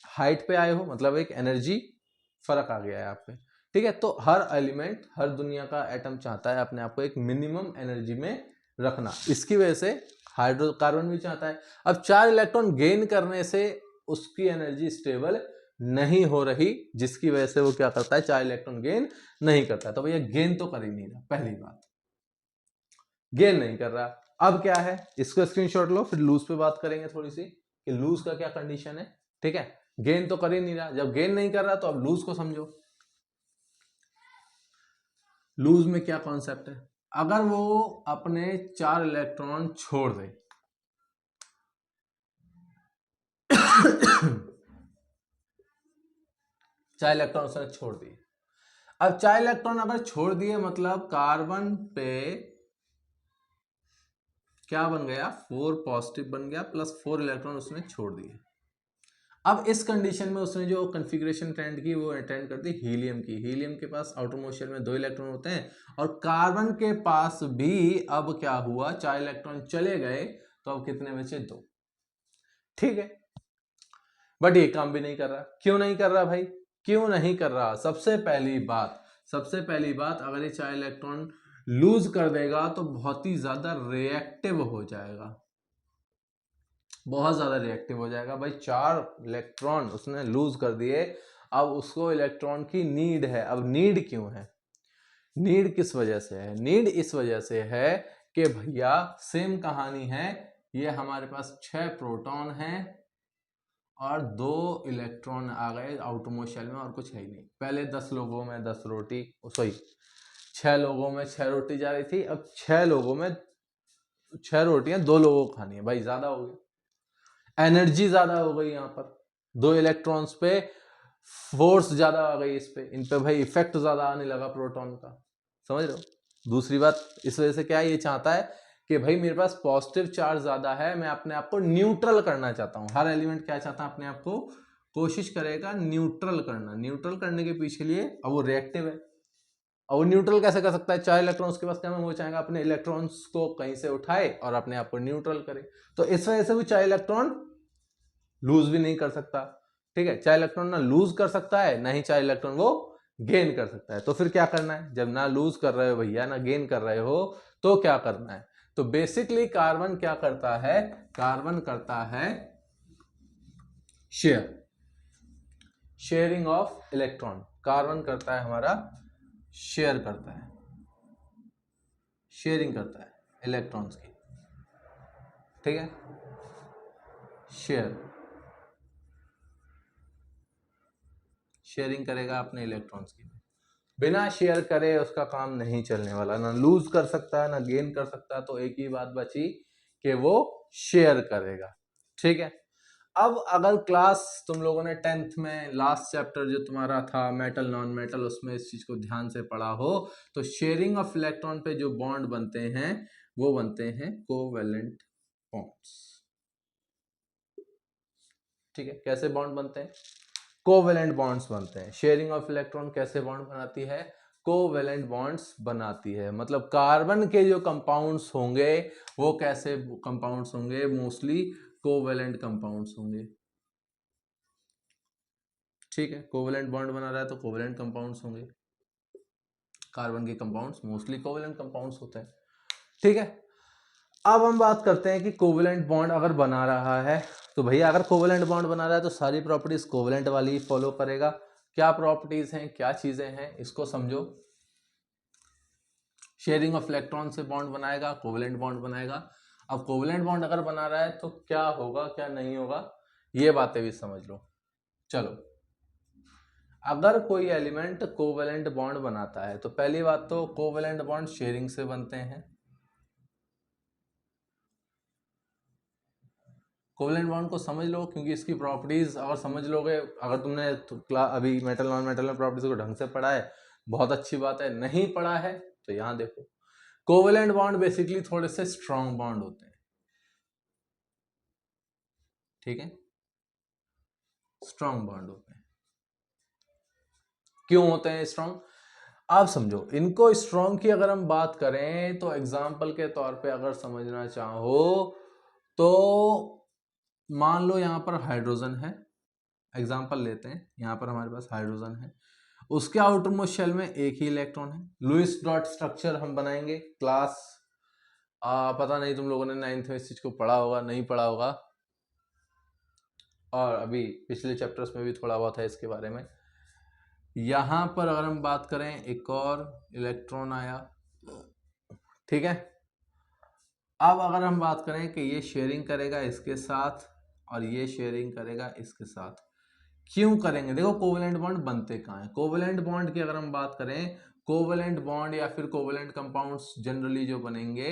हाइट पे आए हो, मतलब एक एनर्जी फर्क आ गया है आप पे, ठीक है। तो हर एलिमेंट, हर दुनिया का एटम चाहता है अपने आप को एक मिनिमम एनर्जी में रखना। इसकी वजह से हाइड्रोकार्बन भी चाहता है। अब 4 इलेक्ट्रॉन गेन करने से उसकी एनर्जी स्टेबल नहीं हो रही, जिसकी वजह से वो क्या करता है, 4 इलेक्ट्रॉन गेन नहीं करता है। तो भैया गेन तो कर ही नहीं रहा, पहली बात गेन नहीं कर रहा। अब क्या है, इसको स्क्रीनशॉट लो, फिर लूज पे बात करेंगे थोड़ी सी कि लूज का क्या कंडीशन है। ठीक है, गेन तो कर ही नहीं रहा, जब गेन नहीं कर रहा तो अब लूज को समझो। लूज में क्या कॉन्सेप्ट है, अगर वो अपने 4 इलेक्ट्रॉन छोड़ दे 4 इलेक्ट्रॉन उसने छोड़ दिए। अब 4 इलेक्ट्रॉन अगर छोड़ दिए मतलब कार्बन पे क्या बन गया, 4 पॉजिटिव बन गया प्लस 4 इलेक्ट्रॉन उसने छोड़ दिए। अब इस कंडीशन में उसने जो कॉन्फ़िगरेशन अटेंड की वो अटेंड कर दी हीलियम की। हीलियम के पास आउटर मोस्ट शेल में 2 इलेक्ट्रॉन होते हैं और कार्बन के पास भी अब क्या हुआ, 4 इलेक्ट्रॉन चले गए तो अब कितने बचे, 2। ठीक है, बट ये काम भी नहीं कर रहा। क्यों नहीं कर रहा भाई, क्यों नहीं कर रहा? सबसे पहली बात अगर ये 4 इलेक्ट्रॉन लूज कर देगा तो बहुत ही ज्यादा रिएक्टिव हो जाएगा, बहुत ज्यादा रिएक्टिव हो जाएगा भाई। 4 इलेक्ट्रॉन उसने लूज कर दिए, अब उसको इलेक्ट्रॉन की नीड है। अब नीड क्यों है, नीड किस वजह से है, नीड इस वजह से है कि भैया सेम कहानी है, ये हमारे पास 6 प्रोटॉन हैं और 2 इलेक्ट्रॉन आ गए आउटरमोस्ट शेल में और कुछ है ही नहीं। पहले 10 लोगों में 10 रोटी, सॉरी 6 लोगों में 6 रोटी जा रही थी, अब 6 लोगों में 6 रोटियां 2 लोगों को खानी है भाई, ज्यादा हो गई, एनर्जी ज्यादा हो गई, यहाँ पर 2 इलेक्ट्रॉन्स पे फोर्स ज्यादा आ गई, इस पे इन पे भाई इफेक्ट ज्यादा आने लगा प्रोटॉन का, समझ रहे हो। दूसरी बात इस वजह से क्या ये चाहता है कि भाई मेरे पास पॉजिटिव चार्ज ज्यादा है, मैं अपने आप को न्यूट्रल करना चाहता हूं। हर एलिमेंट क्या चाहता है, अपने आप को कोशिश करेगा न्यूट्रल करना। न्यूट्रल करने के पीछे लिए अब वो रिएक्टिव है, और वो न्यूट्रल कैसे कर सकता है, 4 इलेक्ट्रॉन्स के पास क्या है, वो चाहेगा अपने इलेक्ट्रॉन्स को कहीं से उठाए और अपने आप को न्यूट्रल करे। तो इस वजह से वो 4 इलेक्ट्रॉन लूज भी नहीं कर सकता। ठीक है, 4 इलेक्ट्रॉन ना लूज कर सकता है, ना ही 4 इलेक्ट्रॉन वो गेन कर सकता है। तो फिर क्या करना है, जब ना लूज कर रहे हो भैया ना गेन कर रहे हो तो क्या करना है, तो बेसिकली कार्बन क्या करता है, कार्बन करता है शेयरिंग ऑफ इलेक्ट्रॉन। कार्बन करता है हमारा शेयर करता है, शेयरिंग करता है इलेक्ट्रॉन्स की। ठीक है, शेयरिंग करेगा अपने इलेक्ट्रॉन्स की। बिना शेयर करे उसका काम नहीं चलने वाला, ना लूज कर सकता है ना गेन कर सकता है, तो एक ही बात बची कि वो शेयर करेगा। ठीक है, अब अगर क्लास तुम लोगों ने 10th में लास्ट चैप्टर जो तुम्हारा था मेटल नॉन मेटल, उसमें इस चीज को ध्यान से पढ़ा हो तो शेयरिंग ऑफ इलेक्ट्रॉन पे जो बॉन्ड बनते हैं वो बनते हैं कोवेलेंट बॉन्ड्स। ठीक है, कैसे बॉन्ड बनते हैं, कोवेलेंट बॉन्ड्स बनते हैं। शेयरिंग ऑफ इलेक्ट्रॉन कैसे बॉन्ड बनाती है, कोवेलेंट बॉन्ड्स बनाती है। मतलब कार्बन के जो कंपाउंड्स होंगे वो कैसे कंपाउंड्स होंगे, मोस्टली कोवेलेंट कंपाउंड्स होंगे। ठीक है, कोवेलेंट बॉन्ड बना रहा है तो कोवेलेंट कंपाउंड्स होंगे, कार्बन के कंपाउंड्स मोस्टली कोवेलेंट कंपाउंड्स होते हैं। ठीक है, अब हम बात करते हैं कि कोवेलेंट बॉन्ड अगर बना रहा है तो भैया अगर कोवेलेंट बॉन्ड बना रहा है तो सारी प्रॉपर्टीज कोवेलेंट वाली फॉलो करेगा। क्या प्रॉपर्टीज हैं, क्या चीजें हैं, इसको समझो। शेयरिंग ऑफ इलेक्ट्रॉन से बॉन्ड बनाएगा, कोवेलेंट बॉन्ड बनाएगा। अब कोवेलेंट बॉन्ड अगर बना रहा है तो क्या होगा क्या नहीं होगा, ये बातें भी समझ लो। चलो, अगर कोई एलिमेंट कोवेलेंट बॉन्ड बनाता है तो पहली बात तो कोवेलेंट बॉन्ड शेयरिंग से बनते हैं। कोवेलेंट बॉन्ड को समझ लो, क्योंकि इसकी प्रॉपर्टीज अगर समझ लोगे, अगर तुमने तो अभी मेटल नॉन मेटल में प्रॉपर्टीज को ढंग से पढ़ा है बहुत अच्छी बात है, नहीं पढ़ा है तो यहां देखो। कोवेलेंट बॉन्ड बेसिकली थोड़े से स्ट्रॉन्ग बॉन्ड होते हैं। ठीक है, स्ट्रॉन्ग बॉन्ड होते हैं। क्यों होते हैं स्ट्रॉन्ग, आप समझो। इनको स्ट्रॉन्ग की अगर हम बात करें तो एग्जाम्पल के तौर पे अगर समझना चाहो तो मान लो यहां पर हाइड्रोजन है, एग्जाम्पल लेते हैं, यहां पर हमारे पास हाइड्रोजन है, उसके आउटर मोस्ट शेल में एक ही इलेक्ट्रॉन है। लुईस डॉट स्ट्रक्चर हम बनाएंगे क्लास, पता नहीं तुम लोगों ने 9th में इस चीज को पढ़ा होगा नहीं पढ़ा होगा, और अभी पिछले चैप्टर्स में भी थोड़ा बहुत है इसके बारे में। यहां पर अगर हम बात करें एक और इलेक्ट्रॉन आया, ठीक है। अब अगर हम बात करें कि ये शेयरिंग करेगा इसके साथ और ये शेयरिंग करेगा इसके साथ। क्यों करेंगे? देखो कोवेलेंट बॉन्ड बनते कहाँ हैं। कोवेलेंट बॉन्ड की अगर हम बात करें, कोवेलेंट बॉन्ड या फिर कोवेलेंट कंपाउंड्स जनरली जो बनेंगे,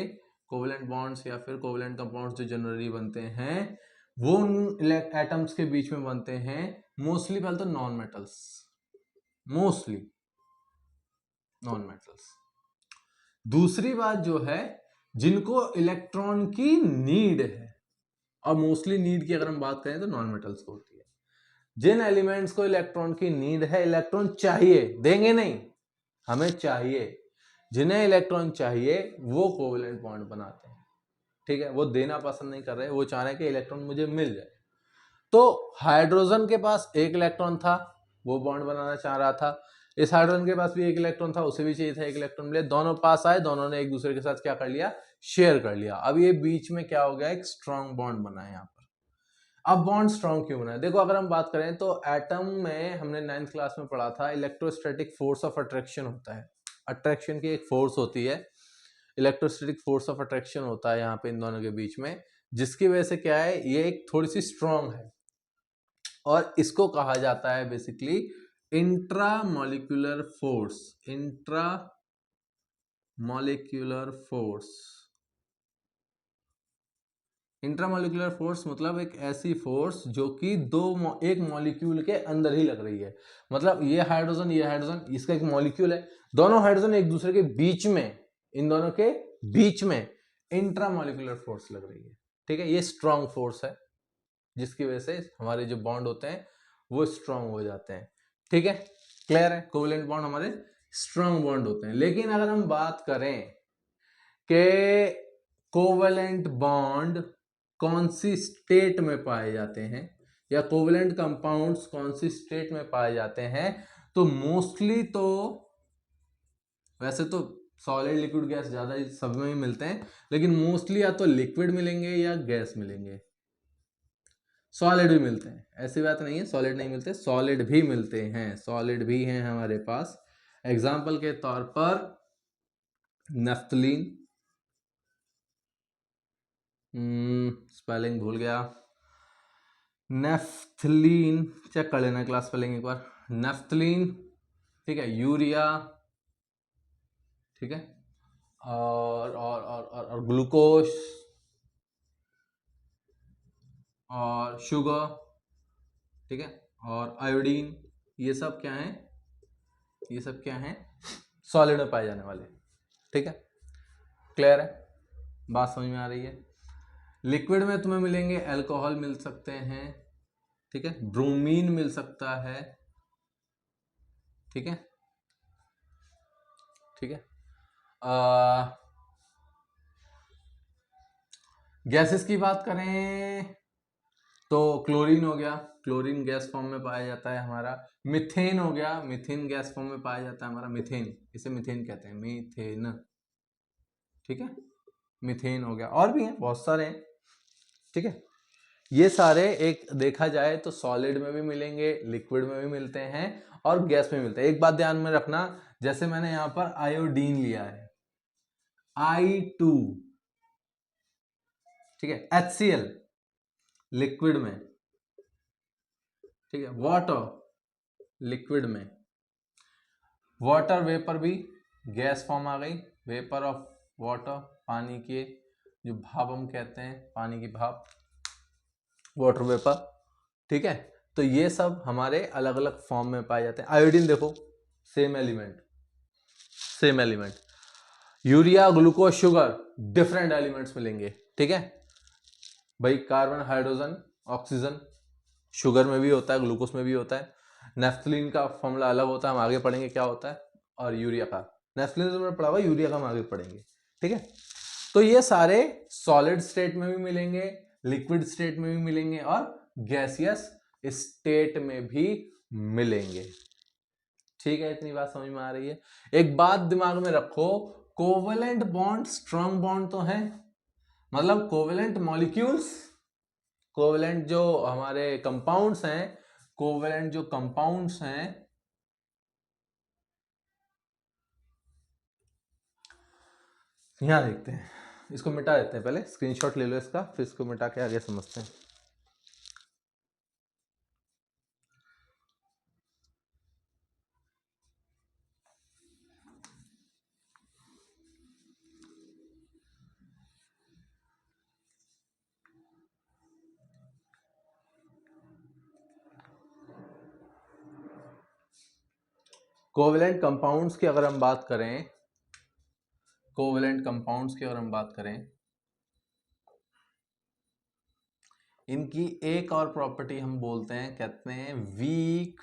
कोवेलेंट बॉन्ड्स या फिर कोवेलेंट कंपाउंड्स जो जनरली बनते हैं वो उन एटम्स के बीच में बनते हैं मोस्टली, पहले तो non metals, mostly non metals. दूसरी बात जो है, जिनको इलेक्ट्रॉन की नीड है, और मोस्टली नीड की अगर हम बात करें तो नॉन मेटल्स को होती है। जिन एलिमेंट्स को इलेक्ट्रॉन की नीड है, इलेक्ट्रॉन चाहिए, देंगे नहीं, हमें चाहिए, जिन्हें इलेक्ट्रॉन चाहिए वो कोवेलेंट बॉन्ड बनाते हैं। ठीक है, वो देना पसंद नहीं कर रहे, वो चाह रहे हैं कि इलेक्ट्रॉन मुझे मिल जाए। तो हाइड्रोजन के पास एक इलेक्ट्रॉन था, वो बॉन्ड बनाना चाह रहा था, इस हाइड्रोजन के पास भी एक इलेक्ट्रॉन था, उसे भी चाहिए था एक इलेक्ट्रॉन मिले, दोनों पास आए, दोनों ने एक दूसरे के साथ क्या कर लिया, शेयर कर लिया। अब ये बीच में क्या हो गया, एक स्ट्रॉन्ग बॉन्ड बना है यहाँ पर। अब बॉन्ड स्ट्रॉन्ग क्यों बना है? देखो अगर हम बात करें तो एटम में हमने 9th क्लास में पढ़ा था, इलेक्ट्रोस्टैटिक फोर्स ऑफ अट्रैक्शन होता है, अट्रैक्शन की एक फोर्स होती है, इलेक्ट्रोस्टैटिक फोर्स ऑफ अट्रैक्शन होता है यहाँ पे इन दोनों के बीच में, जिसकी वजह से क्या है, ये एक थोड़ी सी स्ट्रॉन्ग है, और इसको कहा जाता है basically intra molecular force. Intra molecular force, intramolecular force मतलब एक ऐसी फोर्स जो कि एक मॉलिक्यूल के अंदर ही लग रही है। मतलब ये हाइड्रोजन, इसका एक मॉलिक्यूल है, दोनों हाइड्रोजन एक दूसरे के बीच में, इन दोनों के बीच में इंट्रामोलिकुलर फोर्स लग रही है। ठीक है, ये स्ट्रॉन्ग फोर्स है, जिसकी वजह से हमारे जो बॉन्ड होते हैं वो स्ट्रॉन्ग हो जाते हैं। ठीक है, क्लियर है, कोवेलेंट बॉन्ड हमारे स्ट्रॉन्ग बॉन्ड होते हैं। लेकिन अगर हम बात करें कि कोवेलेंट बॉन्ड कौन सी स्टेट में पाए जाते हैं, या कोवेलेंट कंपाउंड्स कौन सी स्टेट में पाए जाते हैं, तो मोस्टली तो वैसे तो सॉलिड लिक्विड गैस ज्यादा सब में ही मिलते हैं, लेकिन मोस्टली या तो लिक्विड मिलेंगे या गैस मिलेंगे। सॉलिड भी मिलते हैं, ऐसी बात नहीं है सॉलिड नहीं मिलते, सॉलिड भी मिलते हैं, सॉलिड भी हैं हमारे पास। एग्जाम्पल के तौर पर नेफ्थलीन, स्पेलिंग भूल गया, नेफ्थलीन, चेक कर लेना क्लास स्पेलिंग एक बार, नेफ्थलीन, ठीक है, यूरिया, ठीक है, और ग्लूकोज और शुगर, ठीक है, और आयोडीन, ये सब क्या है, ये सब क्या है, सॉलिड में पाए जाने वाले। ठीक है, क्लियर है, बात समझ में आ रही है। लिक्विड में तुम्हें मिलेंगे अल्कोहल मिल सकते हैं, ठीक है, ब्रोमीन मिल सकता है, ठीक है, ठीक है, गैसेस की बात करें तो क्लोरीन हो गया, क्लोरीन गैस फॉर्म में पाया जाता है हमारा। मिथेन हो गया, मिथेन गैस फॉर्म में पाया जाता है हमारा, मिथेन, इसे मिथेन कहते हैं, मिथेन, ठीक है, मिथेन हो गया, और भी हैं बहुत सारे हैं। ठीक है, ये सारे एक देखा जाए तो सॉलिड में भी मिलेंगे, लिक्विड में भी मिलते हैं, और गैस में मिलते हैं। एक बात ध्यान में रखना, जैसे मैंने यहां पर आयोडीन लिया है, I2, ठीक है, HCl लिक्विड में, ठीक है, वाटर लिक्विड में, वाटर वेपर भी गैस फॉर्म आ गई, वेपर ऑफ वाटर, पानी के जो भाप हम कहते हैं, पानी की भाप, वाटर वेपर। ठीक है, तो ये सब हमारे अलग अलग फॉर्म में पाए जाते हैं। आयोडीन देखो, same element, same element, urea, glucose, sugar, different elements मिलेंगे। ठीक है भाई, कार्बन, हाइड्रोजन, ऑक्सीजन, शुगर में भी होता है, ग्लूकोज में भी होता है। नेफ्थलीन का फॉर्मूला अलग होता है, हम आगे पढ़ेंगे क्या होता है, और यूरिया का, नेफ्थलीन तो मैंने पढ़ा हुआ, यूरिया का हम आगे पढ़ेंगे। ठीक है, तो ये सारे सॉलिड स्टेट में भी मिलेंगे, लिक्विड स्टेट में भी मिलेंगे, और गैसियस स्टेट में भी मिलेंगे। ठीक है, इतनी बात समझ में आ रही है। एक बात दिमाग में रखो, कोवेलेंट बॉन्ड स्ट्रॉन्ग बॉन्ड तो है, मतलब कोवेलेंट मॉलिक्यूल्स, कोवेलेंट जो हमारे कंपाउंड्स हैं, कोवेलेंट जो कंपाउंड्स हैं, यहां देखते हैं, इसको मिटा देते हैं, पहले स्क्रीनशॉट ले लो इसका, फिर इसको मिटा के आगे समझते हैं। कोवेलेंट कंपाउंड्स की अगर हम बात करें, कोवेलेंट कंपाउंड्स की अगर हम बात करें, इनकी एक और प्रॉपर्टी हम बोलते हैं, कहते हैं weak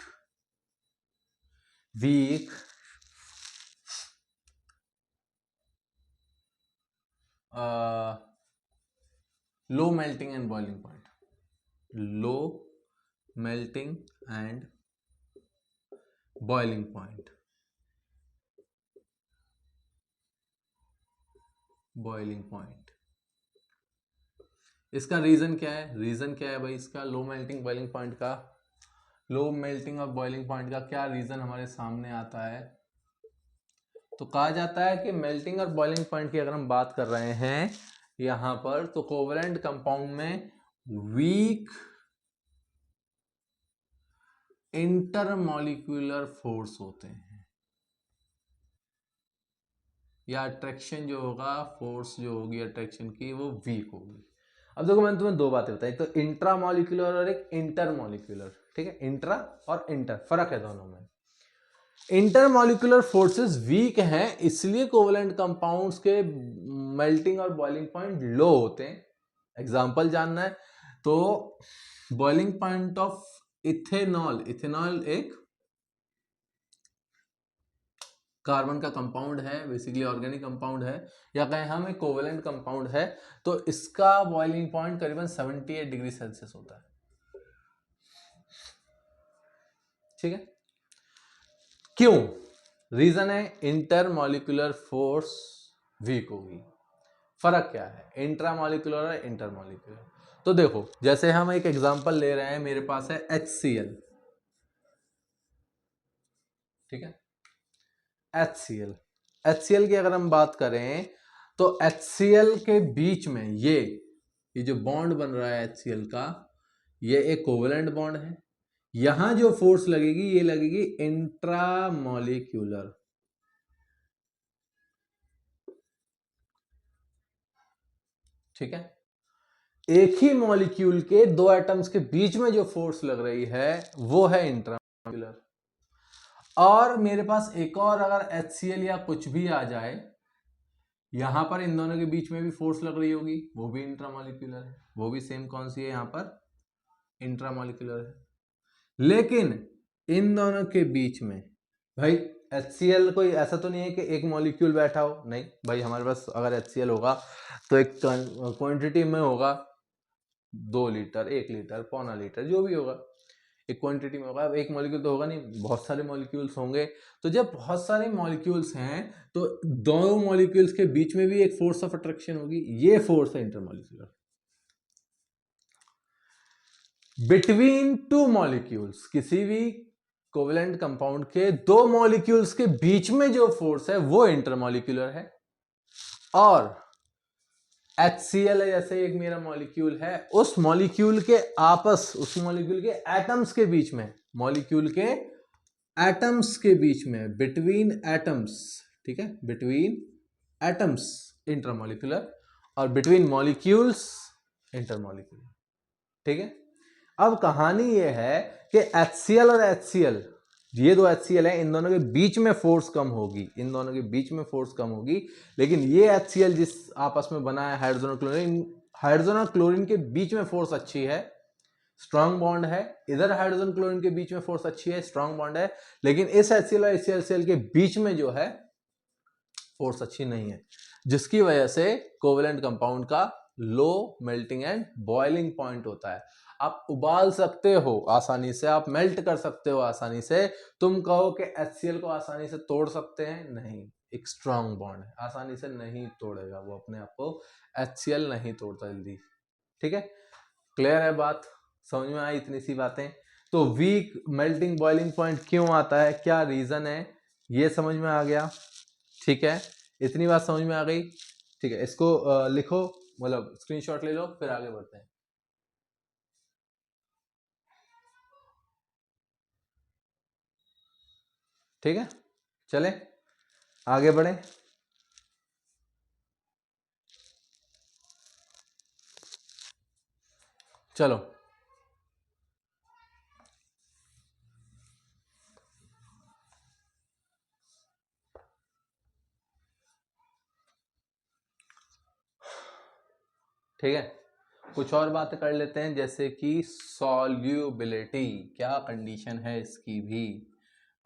low melting and boiling point, low melting and boiling point, boiling point. इसका रीजन क्या है? रीजन क्या है भाई इसका लो मेल्टिंग बॉइलिंग पॉइंट का? लो मेल्टिंग और बॉइलिंग पॉइंट का क्या रीजन हमारे सामने आता है? तो कहा जाता है कि मेल्टिंग और बॉइलिंग पॉइंट की अगर हम बात कर रहे हैं यहां पर, तो कोवेलेंट कंपाउंड में वीक इंटरमॉलिक्यूलर फोर्स होते हैं, या अट्रैक्शन जो होगा, फोर्स जो होगी अट्रैक्शन की, वो वीक होगी। अब देखो मैंने तुम्हें दो बातें बताई, एक तो इंट्रामॉलिक्यूलर और एक इंटरमॉलिक्यूलर, ठीक है? इंट्रा और इंटर, फर्क है दोनों में। इंटरमॉलिक्यूलर फोर्सेस वीक हैं, इसलिए कोवेलेंट कंपाउंड्स के मेल्टिंग और बॉइलिंग पॉइंट लो होते हैं। एग्जांपल जानना है तो boiling point of ethanol, ethanol एक कार्बन का कंपाउंड है, बेसिकली ऑर्गेनिक कंपाउंड है, या कहें हम एक कोवेलेंट कंपाउंड है, तो इसका बॉइलिंग पॉइंट करीबन 78 डिग्री सेल्सियस होता है, ठीक है? क्यों? रीजन है इंटरमॉलिक्यूलर फोर्स वीक होगी। फर्क क्या है इंट्रामॉलिक्यूलर और इंटरमॉलिक्यूलर? तो देखो, जैसे हम एक एग्जांपल ले रहे हैं, मेरे पास है HCl, ठीक है? HCl की अगर हम बात करें तो HCl के बीच में ये जो बॉन्ड बन रहा है HCl का, ये एक कोवेलेंट बॉन्ड है। यहां जो फोर्स लगेगी ये लगेगी इंट्रामॉलिक्यूलर, ठीक है? एक ही मॉलिक्यूल के दो एटम्स के बीच में जो फोर्स लग रही है वो है इंट्रामॉलिक्यूलर। और मेरे पास एक और अगर HCl या कुछ भी आ जाए, यहां पर इन दोनों के बीच में भी फोर्स लग रही होगी, वो भी इंट्रामॉलिक्यूलर है, वो भी सेम कौन सी है यहां पर? इंट्रामॉलिक्यूलर है। लेकिन इन दोनों के बीच में भाई HCl कोई ऐसा तो नहीं है कि एक मॉलिक्यूल बैठा हो, नहीं भाई, हमारे पास अगर HCl होगा तो एक क्वांटिटी में होगा, 2 लीटर, 1 लीटर, पौना लीटर, जो भी होगा एक क्वांटिटी में होगा। एक मॉलिक्यूल तो होगा नहीं, बहुत सारे मॉलिक्यूल्स होंगे। तो जब बहुत सारे मॉलिक्यूल्स हैं तो दोनों मॉलिक्यूल्स के बीच में भी एक फोर्स ऑफ अट्रैक्शन होगी, ये फोर्स है इंटरमॉलिक्यूलर। बिटवीन टू मॉलिक्यूल्स, किसी भी कोवेलेंट कंपाउंड के दो मॉलिक्यूल्स के बीच में जो फोर्स है वो इंटरमॉलिक्यूलर है। और HCl जैसे एक मेरा मॉलिक्यूल है, उस मॉलिक्यूल के आपस, उस मॉलिक्यूल के एटम्स के बीच में, मॉलिक्यूल के एटम्स के बीच में, बिटवीन एटम्स, ठीक है? बिटवीन एटम्स इंटरमॉलिक्यूलर, और बिटवीन मॉलिक्यूल्स इंटरमॉलिक्यूलर, ठीक है? अब कहानी यह है कि HCl और HCl, ये दो HCl है, इन दोनों के बीच में फोर्स कम होगी, इन दोनों के बीच में फोर्स कम होगी। लेकिन ये HCl जिस आपस में बना है हाइड्रोजन और क्लोरीन, हाइड्रोजन और क्लोरीन के बीच में फोर्स अच्छी है, स्ट्रॉन्ग बॉन्ड है। इधर हाइड्रोजन क्लोरीन के बीच में फोर्स अच्छी है, स्ट्रॉन्ग बॉन्ड है। लेकिन इस HCl और HCl के बीच में जो है फोर्स अच्छी नहीं है, जिसकी वजह से कोवेलेंट कंपाउंड का लो मेल्टिंग एंड बॉइलिंग पॉइंट होता है। आप उबाल सकते हो आसानी से, आप मेल्ट कर सकते हो आसानी से। तुम कहो कि HCl को आसानी से तोड़ सकते हैं? नहीं, एक स्ट्रॉन्ग बॉन्ड है, आसानी से नहीं तोड़ेगा वो अपने आप को, HCl नहीं तोड़ता जल्दी, ठीक है? क्लियर है बात? समझ में आई इतनी सी बातें? तो वीक मेल्टिंग बॉइलिंग पॉइंट क्यों आता है, क्या रीजन है, ये समझ में आ गया, ठीक है? इतनी बात समझ में आ गई, ठीक है? इसको लिखो, मतलब स्क्रीनशॉट ले लो, फिर आगे बढ़ते हैं। ठीक है, चले आगे बढ़े। चलो, ठीक है, कुछ और बात कर लेते हैं, जैसे कि सॉल्युबिलिटी, क्या कंडीशन है इसकी भी।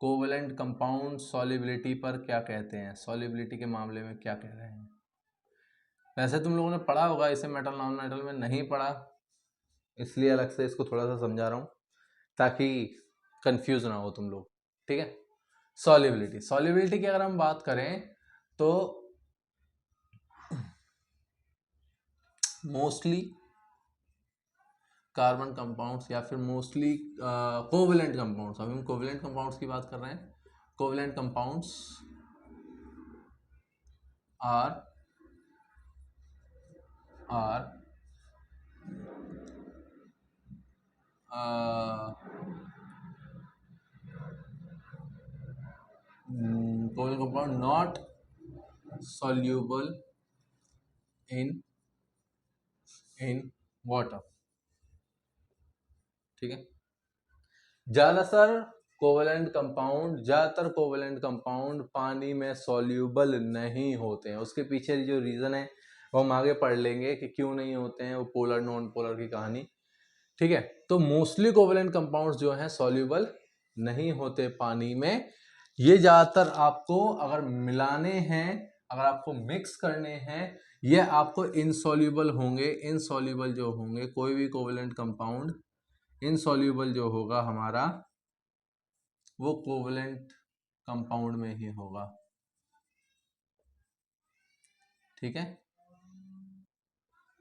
कोवेलेंट कंपाउंड सॉल्युबिलिटी पर क्या कहते हैं, सॉल्युबिलिटी के मामले में क्या कह रहे हैं। वैसे तुम लोगों ने पढ़ा होगा इसे मेटल नॉन मेटल में, नहीं पढ़ा इसलिए अलग से इसको थोड़ा सा समझा रहा हूँ ताकि कंफ्यूज ना हो तुम लोग। ठीक है, सॉल्युबिलिटी की अगर हम बात करें तो मोस्टली कार्बन कंपाउंड्स या फिर मोस्टली कोवेलेंट कंपाउंड्स, अभी हम कोवेलेंट कंपाउंड्स की बात कर रहे हैं। Covalent compounds are covalent compound not soluble in water। ठीक है, ज्यादातर कोवेलेंट कंपाउंड पानी में सॉल्यूबल नहीं होते हैं। उसके पीछे जो रीजन है वो हम आगे पढ़ लेंगे कि क्यों नहीं होते हैं, वो पोलर नॉन पोलर की कहानी। ठीक है, तो मोस्टली कोवेलेंट कंपाउंड्स जो हैं सॉल्यूबल नहीं होते पानी में। ये ज्यादातर आपको अगर मिलाने हैं, अगर आपको मिक्स करने हैं, ये आपको इनसॉल्यूबल होंगे। इनसॉल्यूबल जो होंगे कोई भी कोवेलेंट कंपाउंड, इनसॉल्यूबल जो होगा हमारा वो कोवेलेंट कंपाउंड में ही होगा। ठीक है,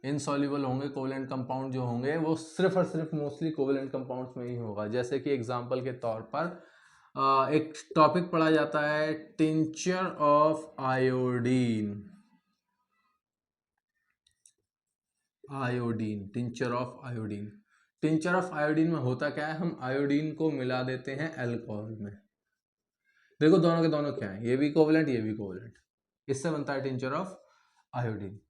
इनसॉल्यूबल होंगे कोवेलेंट कंपाउंड जो होंगे वो सिर्फ और सिर्फ मोस्टली कोवेलेंट कंपाउंड्स में ही होगा। जैसे कि एग्जांपल के तौर पर एक टॉपिक पढ़ा जाता है tincture of iodine. Tincture of iodine, tincture of iodine में होता क्या है, हम आयोडीन को मिला देते हैं अल्कोहल में। देखो दोनों के दोनों क्या है, ये भी कोवेलेंट ये भी कोवेलेंट, इससे बनता है टिंचर ऑफ आयोडीन।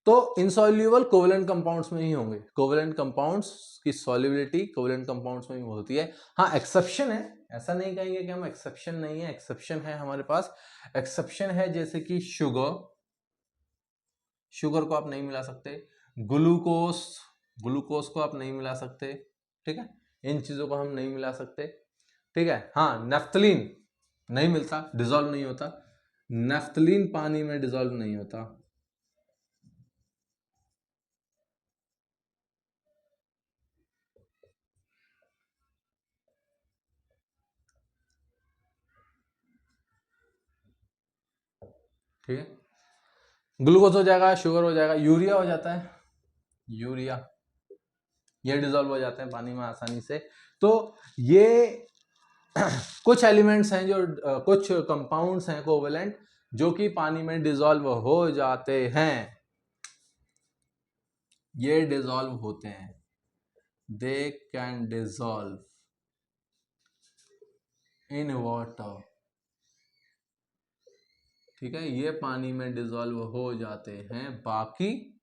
तो इनसॉल्यूबल कोवेलेंट कंपाउंड्स में ही होंगे। कोवेलेंट कंपाउंड्स की सॉल्युबिलिटी कोवेलेंट कंपाउंड्स में ही होती है। हाँ एक्सेप्शन है, ऐसा नहीं कहेंगे कि हम एक्सेप्शन नहीं है, एक्सेप्शन है हमारे पास। एक्सेप्शन है जैसे कि शुगर को आप नहीं मिला सकते, ग्लूकोज को आप नहीं मिला सकते। ठीक है, इन चीजों को हम नहीं मिला सकते। ठीक है, हाँ नेफ्थलीन नहीं मिलता, डिसॉल्व नहीं होता, नेफ्थलीन पानी में डिसॉल्व नहीं होता। ठीक है, ग्लूकोज हो जाएगा, शुगर हो जाएगा, यूरिया हो जाता है, यूरिया ये डिसॉल्व हो जाते हैं पानी में आसानी से। तो ये कुछ एलिमेंट्स हैं जो कुछ कंपाउंड्स हैं कोवेलेंट जो कि पानी में डिसॉल्व हो जाते हैं, ये डिसॉल्व होते हैं, they can dissolve in water. ठीक है, ये पानी में डिसॉल्व हो जाते हैं। बाकी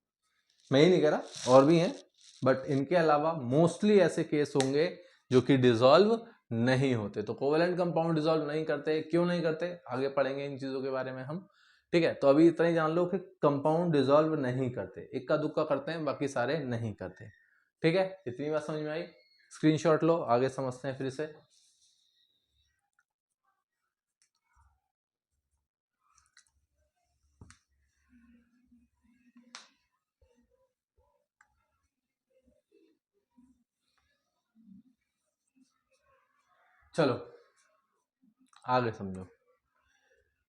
मैं ही नहीं कह रहा, और भी हैं, बट इनके अलावा मोस्टली ऐसे केस होंगे जो कि डिसॉल्व नहीं होते। तो कोवेलेंट कंपाउंड डिसॉल्व नहीं करते, क्यों नहीं करते आगे पढ़ेंगे इन चीजों के बारे में हम। ठीक है, तो अभी इतना ही जान लो कि कंपाउंड डिसॉल्व नहीं करते, इक्का दुक्का करते हैं, बाकी सारे नहीं करते। ठीक है, इतनी बात समझ में आई, स्क्रीनशॉट लो, आगे समझते हैं फिर से। चलो आगे समझो,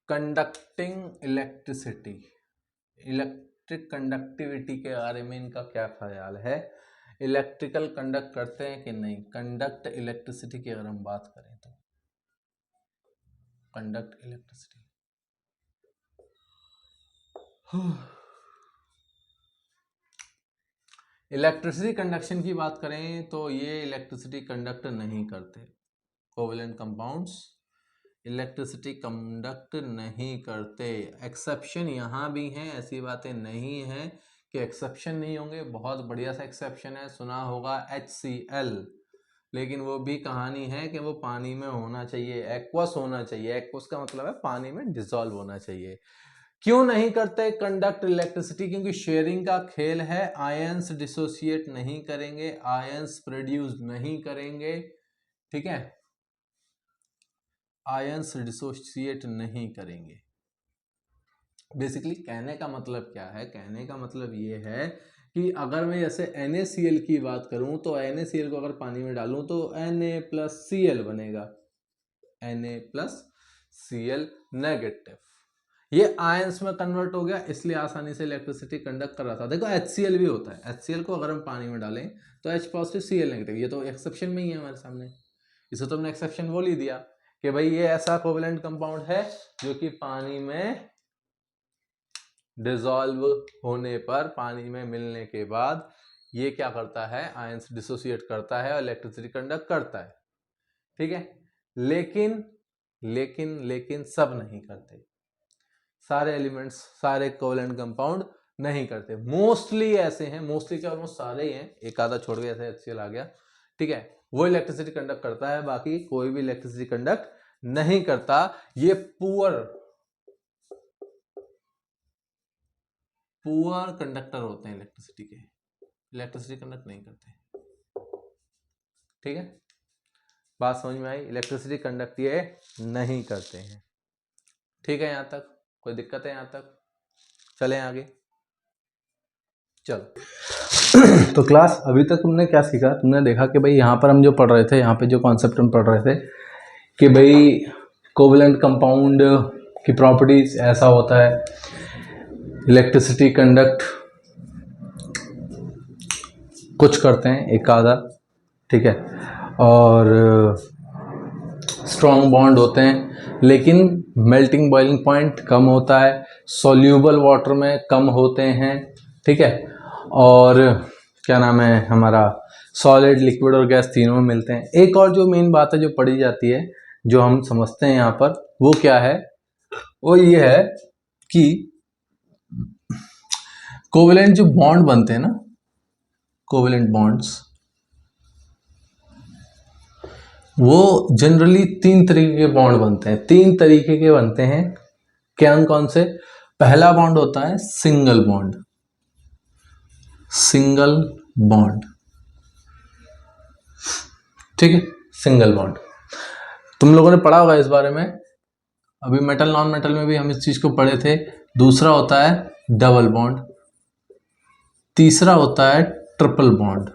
कंडक्टिंग इलेक्ट्रिसिटी, इलेक्ट्रिक कंडक्टिविटी के बारे में इनका क्या ख्याल है, इलेक्ट्रिकल कंडक्ट करते हैं कि नहीं। कंडक्ट इलेक्ट्रिसिटी की अगर हम बात करें तो कंडक्ट इलेक्ट्रिसिटी, इलेक्ट्रिसिटी कंडक्शन की बात करें तो ये इलेक्ट्रिसिटी कंडक्ट नहीं करते। कोवेलेंट कंपाउंड्स इलेक्ट्रिसिटी कंडक्ट नहीं करते। एक्सेप्शन यहाँ भी हैं, ऐसी बातें नहीं हैं कि एक्सेप्शन नहीं होंगे, बहुत बढ़िया सा एक्सेप्शन है, सुना होगा HCl, लेकिन वो भी कहानी है कि वो पानी में होना चाहिए, एक्वस होना चाहिए। एक्वस का मतलब है पानी में डिसॉल्व होना चाहिए। क्यों नहीं करते कंडक्ट इलेक्ट्रिसिटी? क्योंकि शेयरिंग का खेल है, आयंस डिसोसिएट नहीं करेंगे, आयंस प्रोड्यूस नहीं करेंगे, ठीक है, आयंस डिसोसिएट नहीं करेंगे। बेसिकली कहने का मतलब क्या है? कहने का मतलब ये है कि अगर मैं जैसे NaCl की बात करूं तो NaCl को अगर पानी में डालूं तो Na+Cl बनेगा, Na+Cl नेगेटिव। ये आयंस में कन्वर्ट हो गया, इसलिए आसानी से इलेक्ट्रिसिटी कंडक्ट कर रहा था। देखो HCl भी होता है, HCl को अगर हम पानी में डालें तो H पॉजिटिव Cl नेगेटिव, ये तो एक्सेप्शन में ही है हमारे सामने, इसे तो हमने एक्सेप्शन बोल ही दिया कि भाई ये ऐसा कोवेलेंट कंपाउंड है जो कि पानी में डिसॉल्व होने पर, पानी में मिलने के बाद ये क्या करता है? आयंस डिसोसिएट करता है और इलेक्ट्रिसिटी कंडक्ट करता है, ठीक है। लेकिन लेकिन लेकिन सब नहीं करते, सारे एलिमेंट्स, सारे कोवेलेंट कंपाउंड नहीं करते। मोस्टली ऐसे हैं, मोस्टली क्या ऑलमोस्ट सारे ही हैं, एक आधा छोड़ के ऐसे HCl आ गया, ठीक है, वो इलेक्ट्रिसिटी कंडक्ट करता है, बाकी कोई भी इलेक्ट्रिसिटी कंडक्ट नहीं करता। ये पुअर कंडक्टर होते हैं इलेक्ट्रिसिटी के, इलेक्ट्रिसिटी कंडक्ट नहीं करते, ठीक है। बात समझ में आई? इलेक्ट्रिसिटी कंडक्ट ये नहीं करते हैं, ठीक है। यहां तक कोई दिक्कत है? यहां तक चलें आगे, चलो। तो क्लास अभी तक तुमने क्या सीखा? तुमने देखा कि भाई यहाँ पर हम जो पढ़ रहे थे, यहाँ पे जो कॉन्सेप्ट हम पढ़ रहे थे कि भाई कोवेलेंट कंपाउंड की प्रॉपर्टीज ऐसा होता है, इलेक्ट्रिसिटी कंडक्ट कुछ करते हैं एक आधा, ठीक है, और स्ट्रॉन्ग बॉन्ड होते हैं, लेकिन मेल्टिंग बॉइलिंग पॉइंट कम होता है, सॉल्यूबल वाटर में कम होते हैं, ठीक है, और क्या नाम है हमारा, सॉलिड, लिक्विड और गैस तीनों में मिलते हैं। एक और जो मेन बात है जो पढ़ी जाती है, जो हम समझते हैं यहाँ पर, वो क्या है? वो ये है कि कोवेलेंट जो बॉन्ड बनते हैं ना, कोवेलेंट बॉन्ड्स, वो जनरली 3 तरीके के बॉन्ड बनते हैं, 3 तरीके के बनते हैं। कौन से? पहला बॉन्ड होता है सिंगल बॉन्ड, सिंगल बॉन्ड, ठीक है, सिंगल बॉन्ड। तुम लोगों ने पढ़ा होगा इस बारे में, अभी मेटल नॉन मेटल में भी हम इस चीज को पढ़े थे। दूसरा होता है डबल बॉन्ड, तीसरा होता है ट्रिपल बॉन्ड।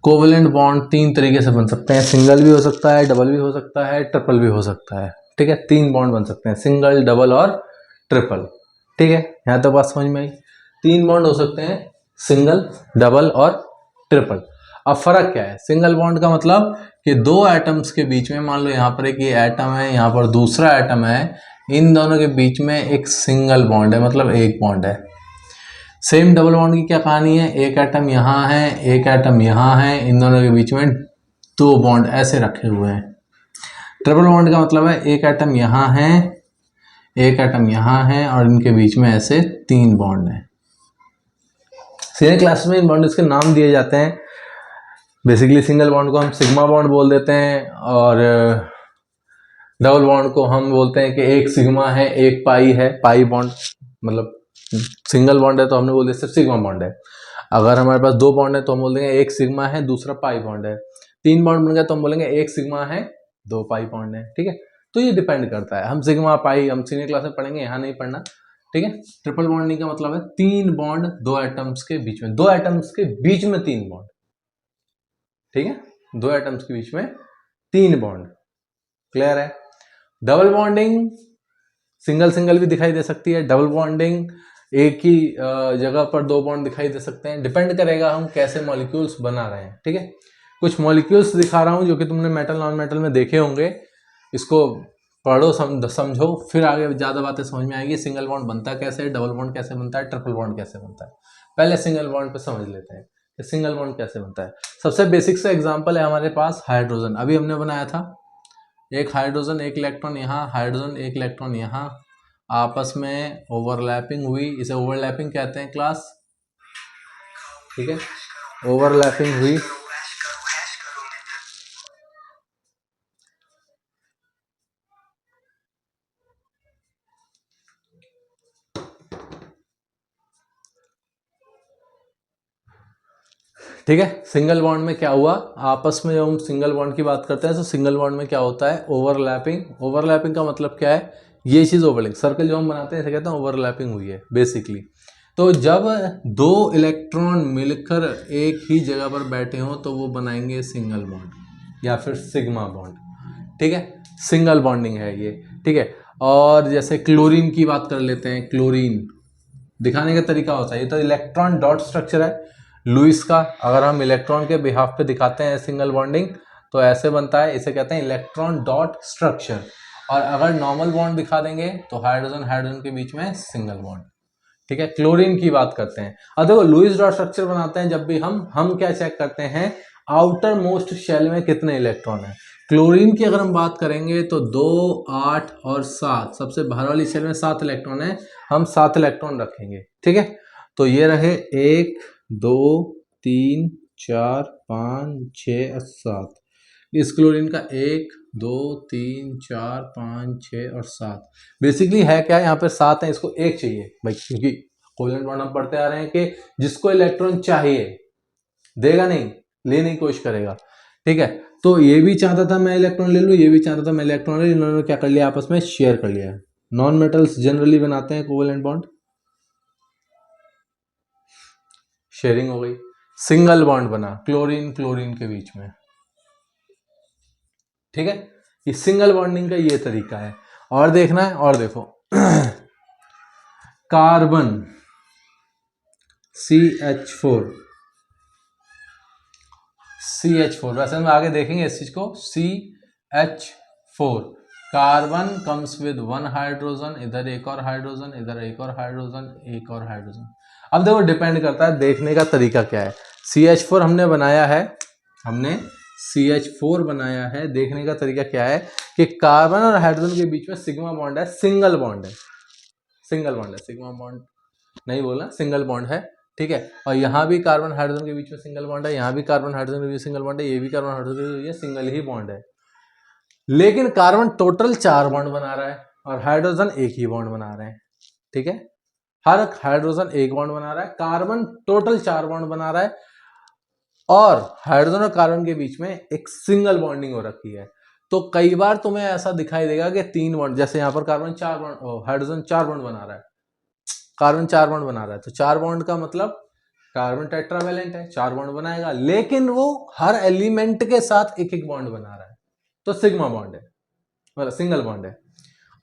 कोवेलेंट बॉन्ड 3 तरीके से बन सकते हैं, सिंगल भी हो सकता है, डबल भी हो सकता है, ट्रिपल भी हो सकता है, ठीक है। 3 बॉन्ड बन सकते हैं, सिंगल, डबल और ट्रिपल, ठीक है। यहां तक बात समझ में आई? 3 बॉन्ड हो सकते हैं, सिंगल, डबल और ट्रिपल। अब फर्क क्या है? सिंगल बॉन्ड का मतलब कि 2 एटम्स के बीच में, मान लो यहाँ पर एक ये एटम है, यहाँ पर दूसरा एटम है, इन दोनों के बीच में एक सिंगल बॉन्ड है, मतलब एक बॉन्ड है। सेम डबल बॉन्ड की क्या कहानी है? एक एटम यहाँ है, एक एटम यहाँ है, इन दोनों के बीच में 2 बॉन्ड ऐसे रखे हुए हैं। ट्रिपल बॉन्ड का मतलब है एक एटम यहाँ है, एक एटम यहाँ है और इनके बीच में ऐसे 3 बॉन्ड हैं। सीनियर क्लास में इन बॉन्ड्स के नाम दिए जाते हैं। बेसिकली सिंगल बॉन्ड को हम सिग्मा बॉन्ड बोल देते हैं और डबल बॉन्ड को हम बोलते हैं कि एक सिग्मा है, एक पाई है, पाई बॉन्ड। मतलब सिंगल बॉन्ड है तो हमने बोल दिया सिर्फ सिग्मा बॉन्ड है। अगर हमारे पास 2 बॉन्ड है तो हम बोल देंगे एक सिग्मा है, दूसरा पाई बॉन्ड है। 3 बॉन्ड बन गया तो हम बोलेंगे एक सिग्मा है, 2 पाई बॉन्ड है, ठीक है। तो ये डिपेंड करता है, हम सिग्मा पाई हम सीनियर क्लास में पढ़ेंगे, यहाँ नहीं पढ़ना, ठीक है। ट्रिपल बॉन्डिंग का मतलब है 3 बॉन्ड 2 एटम्स के बीच में, 2 एटम्स के बीच में 3 बॉन्ड, ठीक है, 2 एटम्स के बीच में 3 बॉन्ड। क्लियर है? डबल बॉन्डिंग सिंगल सिंगल भी दिखाई दे सकती है, डबल बॉन्डिंग एक ही जगह पर 2 बॉन्ड दिखाई दे सकते हैं। डिपेंड करेगा हम कैसे मॉलिक्यूल्स बना रहे हैं, ठीक है। कुछ मॉलिक्यूल्स दिखा रहा हूं जो कि तुमने मेटल नॉन मेटल में देखे होंगे, इसको पढ़ो, समझो, फिर आगे ज़्यादा बातें समझ में आएगी। सिंगल बॉन्ड बनता कैसे, डबल बॉन्ड कैसे बनता है, ट्रिपल बॉन्ड कैसे बनता है। पहले सिंगल बॉन्ड पे समझ लेते हैं कि सिंगल बॉन्ड कैसे बनता है। सबसे बेसिक सा एग्जाम्पल है हमारे पास हाइड्रोजन, अभी हमने बनाया था। एक हाइड्रोजन, एक इलेक्ट्रॉन यहाँ, हाइड्रोजन एक इलेक्ट्रॉन यहाँ, आपस में ओवरलैपिंग हुई, इसे ओवरलैपिंग कहते हैं क्लास, ठीक है, ओवरलैपिंग हुई। ठीक है। सिंगल बॉन्ड में क्या हुआ, आपस में जब हम सिंगल बॉन्ड की बात करते हैं तो सिंगल बॉन्ड में क्या होता है, ओवरलैपिंग। ओवरलैपिंग का मतलब क्या है, ये चीज़ ओवरलैपिंग, सर्कल जो हम बनाते हैं इसे कहते हैं ओवरलैपिंग हुई है बेसिकली। तो जब दो इलेक्ट्रॉन मिलकर एक ही जगह पर बैठे हों तो वो बनाएंगे सिंगल बॉन्ड या फिर सिग्मा बॉन्ड। ठीक है, सिंगल बॉन्डिंग है ये। ठीक है, और जैसे क्लोरीन की बात कर लेते हैं। क्लोरीन दिखाने का तरीका होता है, ये तो इलेक्ट्रॉन डॉट स्ट्रक्चर है लुईस का। अगर हम इलेक्ट्रॉन के बिहाफ पे दिखाते हैं सिंगल बॉन्डिंग तो ऐसे बनता है, इसे कहते हैं इलेक्ट्रॉन डॉट स्ट्रक्चर। और अगर नॉर्मल बॉन्ड दिखा देंगे तो हाइड्रोजन हाइड्रोजन के बीच में सिंगल बॉन्ड। ठीक है, क्लोरीन की बात करते हैं। अब देखो लुईस डॉट स्ट्रक्चर बनाते हैं जब भी हम क्या चेक करते हैं, आउटर मोस्ट शेल में कितने इलेक्ट्रॉन है। क्लोरीन की अगर हम बात करेंगे तो 2, 8 और 7, सबसे बाहर वाली शेल में 7 इलेक्ट्रॉन है, हम 7 इलेक्ट्रॉन रखेंगे। ठीक है, तो ये रहे 1, 2, 3, 4, 5, 6 और 7। इस क्लोरीन का 1, 2, 3, 4, 5, 6 और 7। बेसिकली है क्या, यहाँ पे 7 है, इसको 1 चाहिए भाई, क्योंकि कोवेलेंट बॉन्ड हम पढ़ते आ रहे हैं कि जिसको इलेक्ट्रॉन चाहिए देगा नहीं, लेने की कोशिश करेगा। ठीक है, तो ये भी चाहता था मैं इलेक्ट्रॉन ले लूँ, ये भी चाहता था मैं इलेक्ट्रॉन ले लूँ, इन्होंने क्या कर लिया, आपस में शेयर कर लिया। नॉन मेटल्स जनरली बनाते हैं कोवेलेंट बॉन्ड, शेयरिंग हो गई, सिंगल बॉन्ड बना क्लोरीन क्लोरीन के बीच में। ठीक है, ये सिंगल बॉन्डिंग का ये तरीका है। और देखना है, और देखो कार्बन CH4, वैसे हम आगे देखेंगे इस चीज को। CH4, carbon comes with 1 hydrogen, इधर एक और हाइड्रोजन, इधर एक और हाइड्रोजन, एक और हाइड्रोजन। अब देखो डिपेंड करता है देखने का तरीका क्या है। CH4 हमने बनाया है, CH4 बनाया है, देखने का तरीका क्या है कि कार्बन और हाइड्रोजन के बीच में सिग्मा बॉन्ड है, सिंगल बॉन्ड है, सिग्मा बॉन्ड नहीं बोलना, सिंगल बॉन्ड है। ठीक है, और यहाँ भी कार्बन हाइड्रोजन के बीच में सिंगल बॉन्ड है, यहाँ भी कार्बन हाइड्रोजन के बीच सिंगल बॉन्ड है, ये भी कार्बन हाइड्रोजन के बीच सिंगल ही बॉन्ड है। लेकिन कार्बन टोटल 4 बॉन्ड बना रहा है और हाइड्रोजन एक ही बॉन्ड बना रहे हैं। ठीक है, हर हाइड्रोजन एक बॉन्ड बना रहा है, कार्बन टोटल 4 बॉन्ड बना रहा है, और हाइड्रोजन और कार्बन के बीच में एक सिंगल बॉन्डिंग हो रखी है। तो कई बार तुम्हें ऐसा दिखाई देगा कि 3 बॉन्ड, जैसे यहाँ पर कार्बन 4 बॉन्ड, हाइड्रोजन 4 बॉन्ड बना रहा है, कार्बन 4 बॉन्ड बना रहा है, तो 4 बॉन्ड का मतलब कार्बन टेट्रावेलेंट है, 4 बॉन्ड बनाएगा, लेकिन वो हर एलिमेंट के साथ एक एक बॉन्ड बना रहा है, तो सिग्मा बॉन्ड है, मतलब सिंगल बॉन्ड है।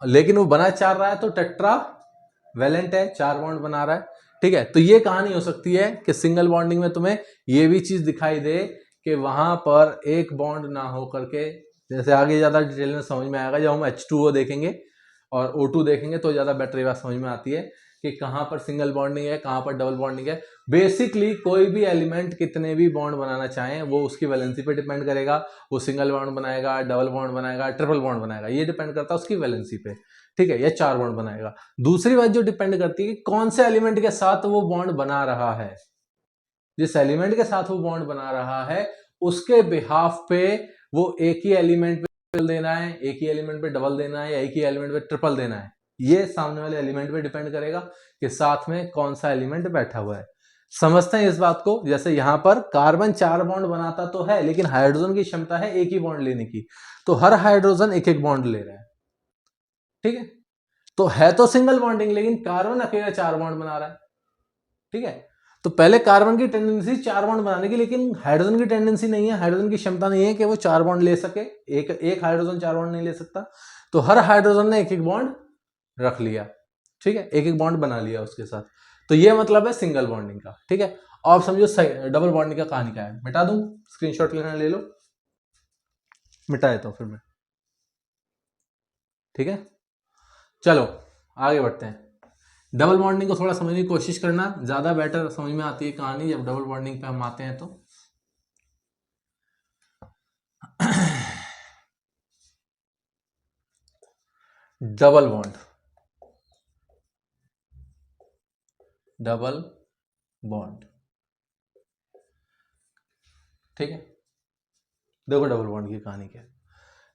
लेकिन वो बना 4 रहा है तो टेट्रावेलेंट है, 4 बॉन्ड बना रहा है। ठीक है, तो ये कहानी हो सकती है कि सिंगल बॉन्डिंग में तुम्हें ये भी चीज दिखाई दे कि वहां पर एक बॉन्ड ना हो करके, जैसे आगे ज्यादा डिटेल में समझ में आएगा जब हम H2O देखेंगे और O2 देखेंगे तो ज्यादा बेटर ये बात समझ में आती है कि कहाँ पर सिंगल बॉन्डिंग है, कहाँ पर डबल बॉन्डिंग है। बेसिकली कोई भी एलिमेंट कितने भी बॉन्ड बनाना चाहें वो उसकी वैलेंसी पे डिपेंड करेगा, वो सिंगल बॉन्ड बनाएगा, डबल बॉन्ड बनाएगा, ट्रिपल बॉन्ड बनाएगा, ये डिपेंड करता है उसकी वैलेंसी पे। ठीक है, या 4 बॉन्ड बनाएगा। दूसरी बात जो डिपेंड करती है कि कौन से एलिमेंट के साथ वो बॉन्ड बना रहा है, जिस एलिमेंट के साथ वो बॉन्ड बना रहा है उसके बिहाफ पे वो एक ही एलिमेंट पे देना है, एक ही एलिमेंट पे डबल देना है, या एक ही एलिमेंट पे ट्रिपल देना है, ये सामने वाले एलिमेंट पे डिपेंड करेगा कि साथ में कौन सा एलिमेंट बैठा हुआ है। समझते हैं इस बात को। जैसे यहां पर कार्बन 4 बॉन्ड बनाता तो है, लेकिन हाइड्रोजन की क्षमता है एक ही बॉन्ड लेने की, तो हर हाइड्रोजन एक एक बॉन्ड ले रहा है। ठीक है, तो है तो सिंगल बॉन्डिंग, लेकिन कार्बन अकेला 4 बॉन्ड बना रहा है। ठीक है, तो पहले कार्बन की टेंडेंसी 4 बॉन्ड बनाने की, लेकिन हाइड्रोजन की टेंडेंसी नहीं है, हाइड्रोजन की क्षमता नहीं है कि वो 4 बॉन्ड ले सके, एक हाइड्रोजन 4 बॉन्ड नहीं ले सकता, तो हर हाइड्रोजन ने एक एक बॉन्ड रख लिया। ठीक है, एक एक बॉन्ड बना लिया उसके साथ, तो ये मतलब है सिंगल बॉन्डिंग का। ठीक है, अब समझो डबल बॉन्डिंग का कहानी क्या है। मिटा दूं, स्क्रीनशॉट लेना ले लो, मिटा देता हूं फिर मैं। ठीक है, चलो आगे बढ़ते हैं। डबल बॉन्डिंग को थोड़ा समझने की कोशिश करना, ज्यादा बेटर समझ में आती है कहानी जब डबल बॉन्डिंग पे हम आते हैं तो। डबल बॉन्ड, डबल बॉन्ड, ठीक है। देखो डबल बॉन्ड की कहानी क्या है।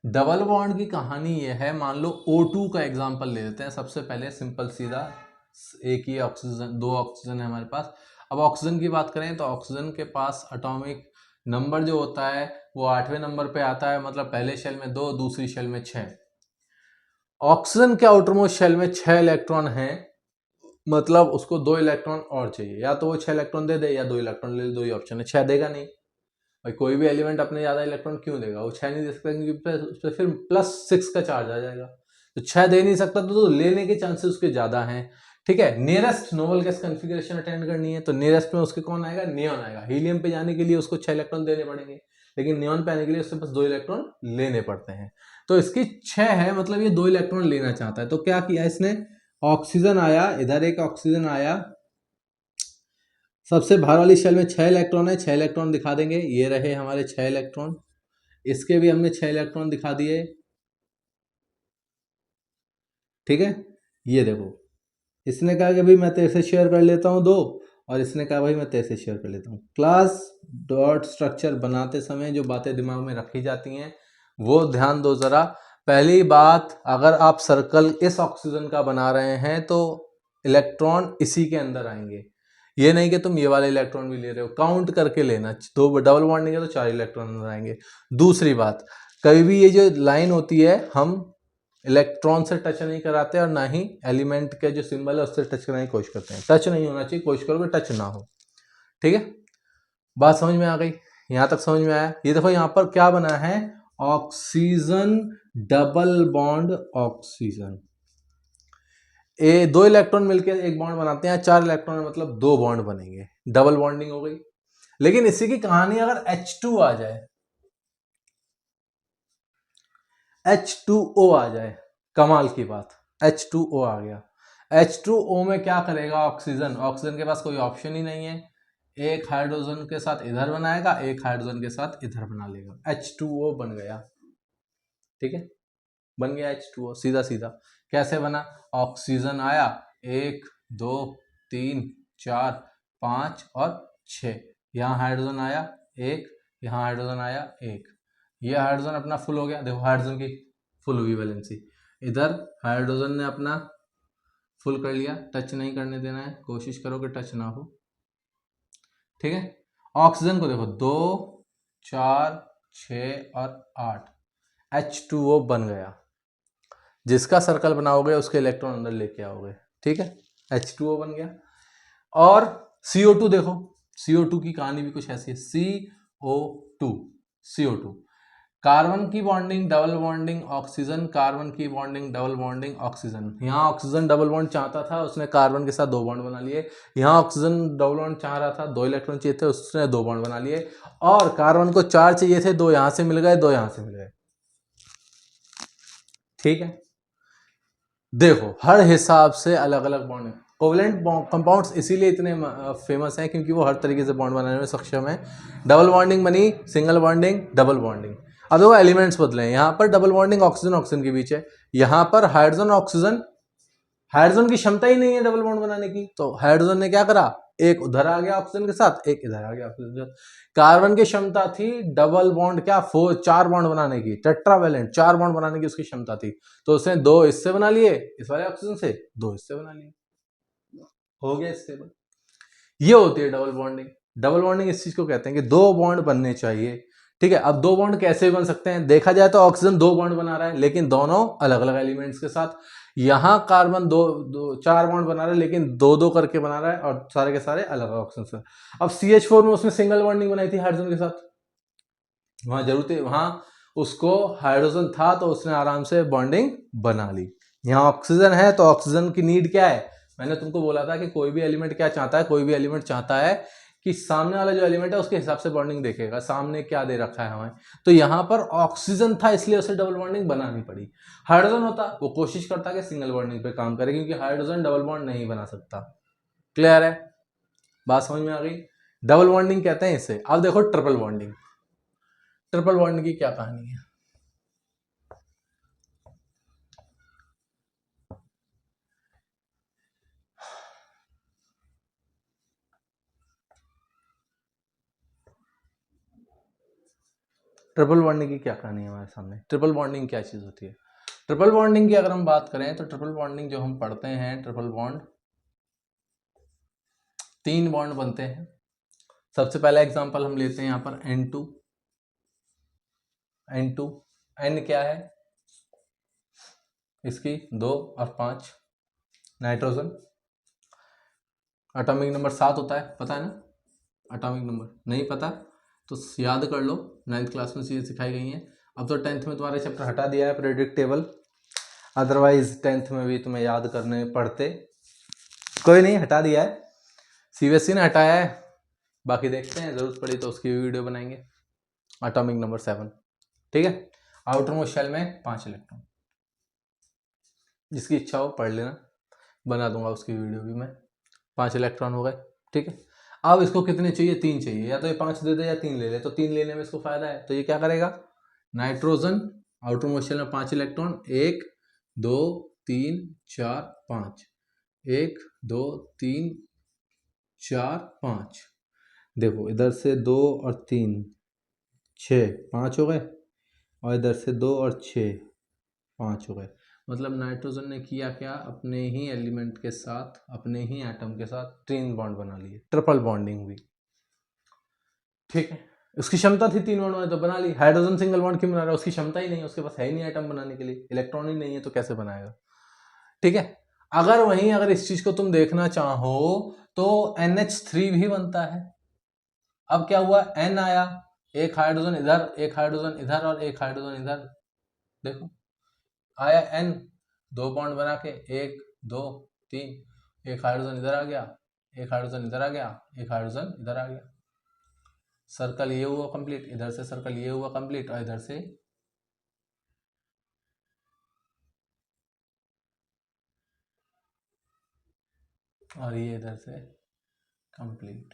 डबल बॉन्ड की कहानी यह है, मान लो O2 का एग्जांपल ले लेते हैं सबसे पहले, सिंपल सीधा, एक ही ऑक्सीजन, 2 ऑक्सीजन है हमारे पास, अब ऑक्सीजन की बात करें तो ऑक्सीजन के पास एटॉमिक नंबर जो होता है वो 8वें नंबर पे आता है, मतलब पहले शेल में 2, दूसरी शेल में 6। ऑक्सीजन के आउटरमोस्ट शेल में 6 इलेक्ट्रॉन हैं, मतलब उसको 2 इलेक्ट्रॉन और चाहिए, या तो वो 6 इलेक्ट्रॉन दे दे या 2 इलेक्ट्रॉन ले ले, 2 ही ऑप्शन है। 6 देगा नहीं भाई, कोई भी एलिमेंट अपने ज्यादा इलेक्ट्रॉन क्यों देगा, वो 6 नहीं दे सकता क्योंकि उस पर फिर +6 का चार्ज आ जाएगा। तो 6 दे नहीं सकता तो लेने के चांसेस उसके ज्यादा हैं। ठीक है, nearest noble gas configuration attend करनी है तो नियरेस्ट में उसके कौन आएगा, नियॉन आएगा। हीलियम पे जाने के लिए उसको 6 इलेक्ट्रॉन देने पड़ेंगे, लेकिन नियॉन पे आने के लिए उससे बस 2 इलेक्ट्रॉन लेने पड़ते हैं। तो इसकी 6 है, मतलब ये 2 इलेक्ट्रॉन लेना चाहता है। तो क्या किया इसने, ऑक्सीजन आया इधर, एक ऑक्सीजन आया, सबसे बाहर वाली शेल में 6 इलेक्ट्रॉन है, 6 इलेक्ट्रॉन दिखा देंगे, ये रहे हमारे 6 इलेक्ट्रॉन। इसके भी हमने 6 इलेक्ट्रॉन दिखा दिए। ठीक है, ये देखो, इसने कहा कि भाई मैं तेरे से शेयर कर लेता हूँ 2, और इसने कहा भाई मैं तेरे से शेयर कर लेता हूँ। क्लास डॉट स्ट्रक्चर बनाते समय जो बातें दिमाग में रखी जाती हैं वो ध्यान दो जरा। पहली बात, अगर आप सर्कल इस ऑक्सीजन का बना रहे हैं तो इलेक्ट्रॉन इसी के अंदर आएंगे, ये नहीं कि तुम ये वाले इलेक्ट्रॉन भी ले रहे हो, काउंट करके लेना। 2 डबल बॉन्डिंग है तो 4 इलेक्ट्रॉन अंदर आएंगे। दूसरी बात, कभी भी ये जो लाइन होती है हम इलेक्ट्रॉन से टच नहीं कराते और ना ही एलिमेंट के जो सिंबल है उससे टच करने की कोशिश करते हैं। टच नहीं होना चाहिए, कोशिश करोगे टच ना हो। ठीक है, बात समझ में आ गई, यहां तक समझ में आया। ये देखो यहां पर क्या बना है, oxygen double bond oxygen. 2 electron मिलकर एक बॉन्ड बनाते हैं, 4 इलेक्ट्रॉन मतलब 2 बॉन्ड बनेंगे, डबल बॉन्डिंग हो गई। लेकिन इसी की कहानी अगर H2 आ जाए, H2O आ जाए, कमाल की बात, H2O आ गया। H2O में क्या करेगा ऑक्सीजन, ऑक्सीजन के पास कोई ऑप्शन ही नहीं है, एक हाइड्रोजन के साथ इधर बनाएगा, एक हाइड्रोजन के साथ इधर बना लेगा, H2O बन गया। ठीक है, बन गया H2O, सीधा सीधा। कैसे बना, ऑक्सीजन आया 1 2 3 4 5 और 6, यहाँ हाइड्रोजन आया 1, यहाँ हाइड्रोजन आया 1, ये हाइड्रोजन अपना फुल हो गया। देखो हाइड्रोजन की फुल हुई वैलेंसी, इधर हाइड्रोजन ने अपना फुल कर लिया, टच नहीं करने देना है, कोशिश करो कि टच ना हो। ठीक है, ऑक्सीजन को देखो 2 4 6 और 8, H2O बन गया। जिसका सर्कल बनाओगे उसके इलेक्ट्रॉन अंदर लेके आओगे। ठीक है, H2O बन गया। और CO2 देखो, CO2 की कहानी भी कुछ ऐसी है, CO2, CO2, कार्बन की bonding double bonding oxygen, carbon की बॉन्डिंग डबल बॉन्डिंग ऑक्सीजन। यहाँ ऑक्सीजन डबल बॉन्ड चाहता था, उसने कार्बन के साथ 2 बॉन्ड बना लिए। यहाँ ऑक्सीजन डबल बॉन्ड चाह रहा था, 2 इलेक्ट्रॉन चाहिए थे, उसने 2 बॉन्ड बना लिए। और कार्बन को 4 चाहिए थे, 2 यहाँ से मिल गए, 2 यहाँ से मिल गए। ठीक है, देखो हर हिसाब से अलग अलग बॉन्ड है। कोवलेंट कंपाउंड्स इसीलिए इतने फेमस हैं क्योंकि वो हर तरीके से बॉन्ड बनाने में सक्षम है। डबल बॉन्डिंग बनी, सिंगल बॉन्डिंग, डबल बॉन्डिंग। अब देखो एलिमेंट्स बदले हैं, यहाँ पर डबल बॉन्डिंग ऑक्सीजन ऑक्सीजन के बीच है, यहाँ पर हाइड्रोजन ऑक्सीजन, हाइड्रोजन की क्षमता ही नहीं है डबल बॉन्ड बनाने की, तो हाइड्रोजन ने क्या करा, एक उधर आ गया ऑक्सीजन के साथ, एक इधर आ गया ऑक्सीजन के साथ। कार्बन की क्षमता थी डबल बॉन्ड क्या 4 बॉन्ड बनाने की, टेट्रावैलेंट 4 बॉन्ड बनाने की उसकी क्षमता थी, तो उसने 2 इससे बना लिए, इस वाले ऑक्सीजन से 2 इससे बना लिए, हो गया स्टेबल। ये होती है डबल बॉन्डिंग। डबल बॉन्डिंग इस चीज को कहते हैं कि 2 बॉन्ड बनने चाहिए। ठीक है, अब 2 बॉन्ड कैसे बन सकते हैं, देखा जाए तो ऑक्सीजन 2 बॉन्ड बना रहा है लेकिन दोनों अलग अलग एलिमेंट्स के साथ। यहाँ कार्बन 4 बॉन्ड बना रहा है लेकिन 2 करके बना रहा है और सारे के सारे अलग अलग ऑक्सीजन से। अब CH4 में उसने सिंगल बॉन्डिंग बनाई थी हाइड्रोजन के साथ, वहां जरूरत है, वहां उसको हाइड्रोजन था तो उसने आराम से बॉन्डिंग बना ली। यहाँ ऑक्सीजन है तो ऑक्सीजन की नीड क्या है, मैंने तुमको बोला था कि कोई भी एलिमेंट क्या चाहता है, कोई भी एलिमेंट चाहता है कि सामने वाला जो एलिमेंट है उसके हिसाब से बॉन्डिंग देखेगा, सामने क्या दे रखा है हमें। तो यहाँ पर ऑक्सीजन था इसलिए उसे डबल बॉन्डिंग बनानी पड़ी। हाइड्रोजन होता वो कोशिश करता कि सिंगल बॉन्डिंग पे काम करे क्योंकि हाइड्रोजन डबल बॉन्ड नहीं बना सकता। क्लियर है, बात समझ में आ गई। डबल बॉन्डिंग कहते हैं इसे। अब देखो ट्रिपल बॉन्डिंग, ट्रिपल बॉन्डिंग की क्या कहानी है। ट्रिपल बॉन्डिंग की क्या कहानी है हमारे सामने, ट्रिपल बॉन्डिंग क्या चीज होती है। ट्रिपल बॉन्डिंग की अगर हम बात करें तो ट्रिपल बॉन्डिंग जो हम पढ़ते हैं, ट्रिपल बॉन्ड 3 बॉन्ड बनते हैं। सबसे पहला एग्जांपल हम लेते हैं यहाँ पर N2, N क्या है इसकी 2 और 5। नाइट्रोजन एटॉमिक नंबर 7 होता है, पता है ना। एटॉमिक नंबर नहीं पता तो याद कर लो, 9th क्लास में चीज़ें सिखाई गई हैं। अब तो 10th में तुम्हारे चैप्टर हटा दिया है पीरियोडिक टेबल, अदरवाइज 10th में भी तुम्हें याद करने पड़ते। कोई नहीं, हटा दिया है, CBSE ने हटाया है। बाकी देखते हैं, जरूरत पड़ी तो उसकी वीडियो बनाएंगे। एटॉमिक नंबर 7, ठीक है। आउटर मोस्ट शेल में 5 इलेक्ट्रॉन, जिसकी इच्छा हो पढ़ लेना, बना दूंगा उसकी वीडियो भी मैं। 5 इलेक्ट्रॉन हो गए, ठीक है। अब इसको कितने चाहिए, 3 चाहिए, या तो ये 5 दे दे या 3 ले ले। तो 3 लेने में इसको फायदा है, तो ये क्या करेगा, नाइट्रोजन आउटर मोस्ट शेल में 5 इलेक्ट्रॉन, 1 2 3 4 5, 1 2 3 4 5। देखो इधर से 2 और 3 6 5 हो गए, और इधर से 2 और 6 5 हो गए। मतलब नाइट्रोजन ने किया क्या, अपने ही एलिमेंट के साथ, अपने ही एटम के साथ ट्विन बॉन्ड बना लिए, ट्रिपल बॉन्डिंग हुई, ठीक है। उसकी क्षमता थी 3 बॉन्ड बनाने, तो बना ली। हाइड्रोजन सिंगल बॉन्ड क्यों बना रहा है, उसकी क्षमता ही नहीं है, उसके पास है ही नहीं एटम बनाने के लिए, इलेक्ट्रॉन ही नहीं है, तो कैसे बनाएगा, ठीक है। अगर इस चीज को तुम देखना चाहो तो NH3 भी बनता है। अब क्या हुआ, N आया, एक हाइड्रोजन इधर, एक हाइड्रोजन इधर और एक हाइड्रोजन इधर, देखो आया N, 2 बॉन्ड बना के 1 2 3, एक हाइड्रोजन इधर आ गया, एक हाइड्रोजन इधर आ गया, एक हाइड्रोजन इधर आ गया। सर्कल ये हुआ कंप्लीट, इधर से सर्कल ये हुआ कंप्लीट, और इधर से और ये इधर से कंप्लीट,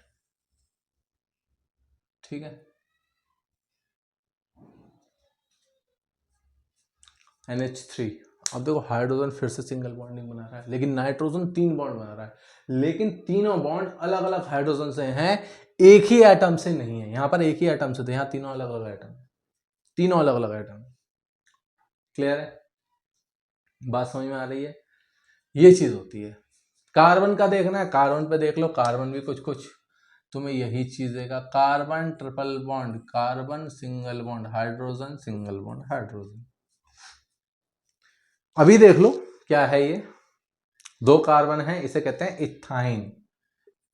ठीक है। NH3। अब देखो हाइड्रोजन फिर से सिंगल बॉन्डिंग बना रहा है, लेकिन नाइट्रोजन 3 बॉन्ड बना रहा है, लेकिन तीनों बॉन्ड अलग अलग हाइड्रोजन से हैं, एक ही एटम से नहीं है। यहाँ पर एक ही एटम से थे, यहाँ तीनों अलग अलग एटम, तीनों अलग अलग एटम। क्लियर है, बात समझ में आ रही है। ये चीज होती है। कार्बन का देखना है, कार्बन पे देख लो, कार्बन भी कुछ कुछ तुम्हें यही चीज देगा। Carbon triple bond, carbon single bond, hydrogen single bond, hydrogen. अभी देख लो क्या है ये, 2 कार्बन है, इसे कहते हैं इथाइन।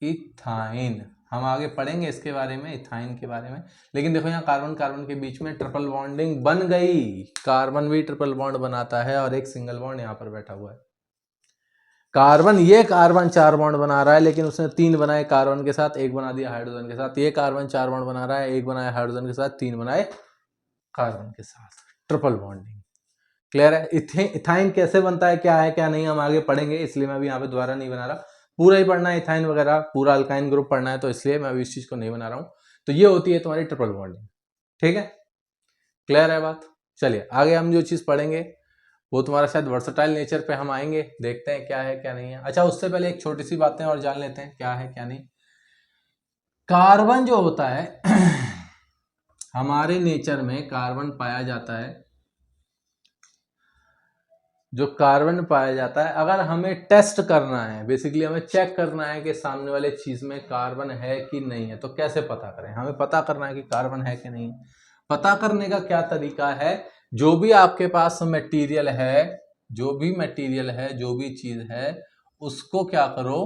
इथाइन हम आगे पढ़ेंगे इसके बारे में, इथाइन के बारे में। लेकिन देखो यहाँ कार्बन कार्बन के बीच में ट्रिपल बॉन्डिंग बन गई, कार्बन भी ट्रिपल बॉन्ड बनाता है, और एक सिंगल बॉन्ड यहाँ पर बैठा हुआ है। कार्बन 4 बॉन्ड बना रहा है, लेकिन उसने 3 बनाए कार्बन के साथ, 1 बना दिया हाइड्रोजन के साथ। ये कार्बन 4 बॉन्ड बना रहा है, 1 बनाया हाइड्रोजन के साथ, 3 बनाए कार्बन के साथ, ट्रिपल बॉन्डिंग। क्लियर है। इथाइन कैसे बनता है, क्या है क्या नहीं, हम आगे पढ़ेंगे, इसलिए मैं अभी यहाँ पे दोबारा नहीं बना रहा। पूरा ही पढ़ना है इथाइन वगैरह, पूरा अल्काइन ग्रुप पढ़ना है, तो इसलिए मैं अभी इस चीज को नहीं बना रहा हूँ। तो ये होती है तुम्हारी ट्रिपल बॉन्डिंग, ठीक है। क्लियर है बात। चलिए आगे हम जो चीज पढ़ेंगे वो तुम्हारा शायद वर्सटाइल नेचर पे हम आएंगे, देखते हैं क्या है क्या नहीं है। अच्छा उससे पहले एक छोटी सी बातें और जान लेते हैं क्या है क्या नहीं। कार्बन जो होता है हमारे नेचर में कार्बन पाया जाता है, जो कार्बन पाया जाता है, अगर हमें टेस्ट करना है, बेसिकली हमें चेक करना है कि सामने वाले चीज में कार्बन है कि नहीं है, तो कैसे पता करें, हमें पता करना है कि कार्बन है कि नहीं। पता करने का क्या तरीका है, जो भी आपके पास मटेरियल है, जो भी मटेरियल है, जो भी चीज है, उसको क्या करो,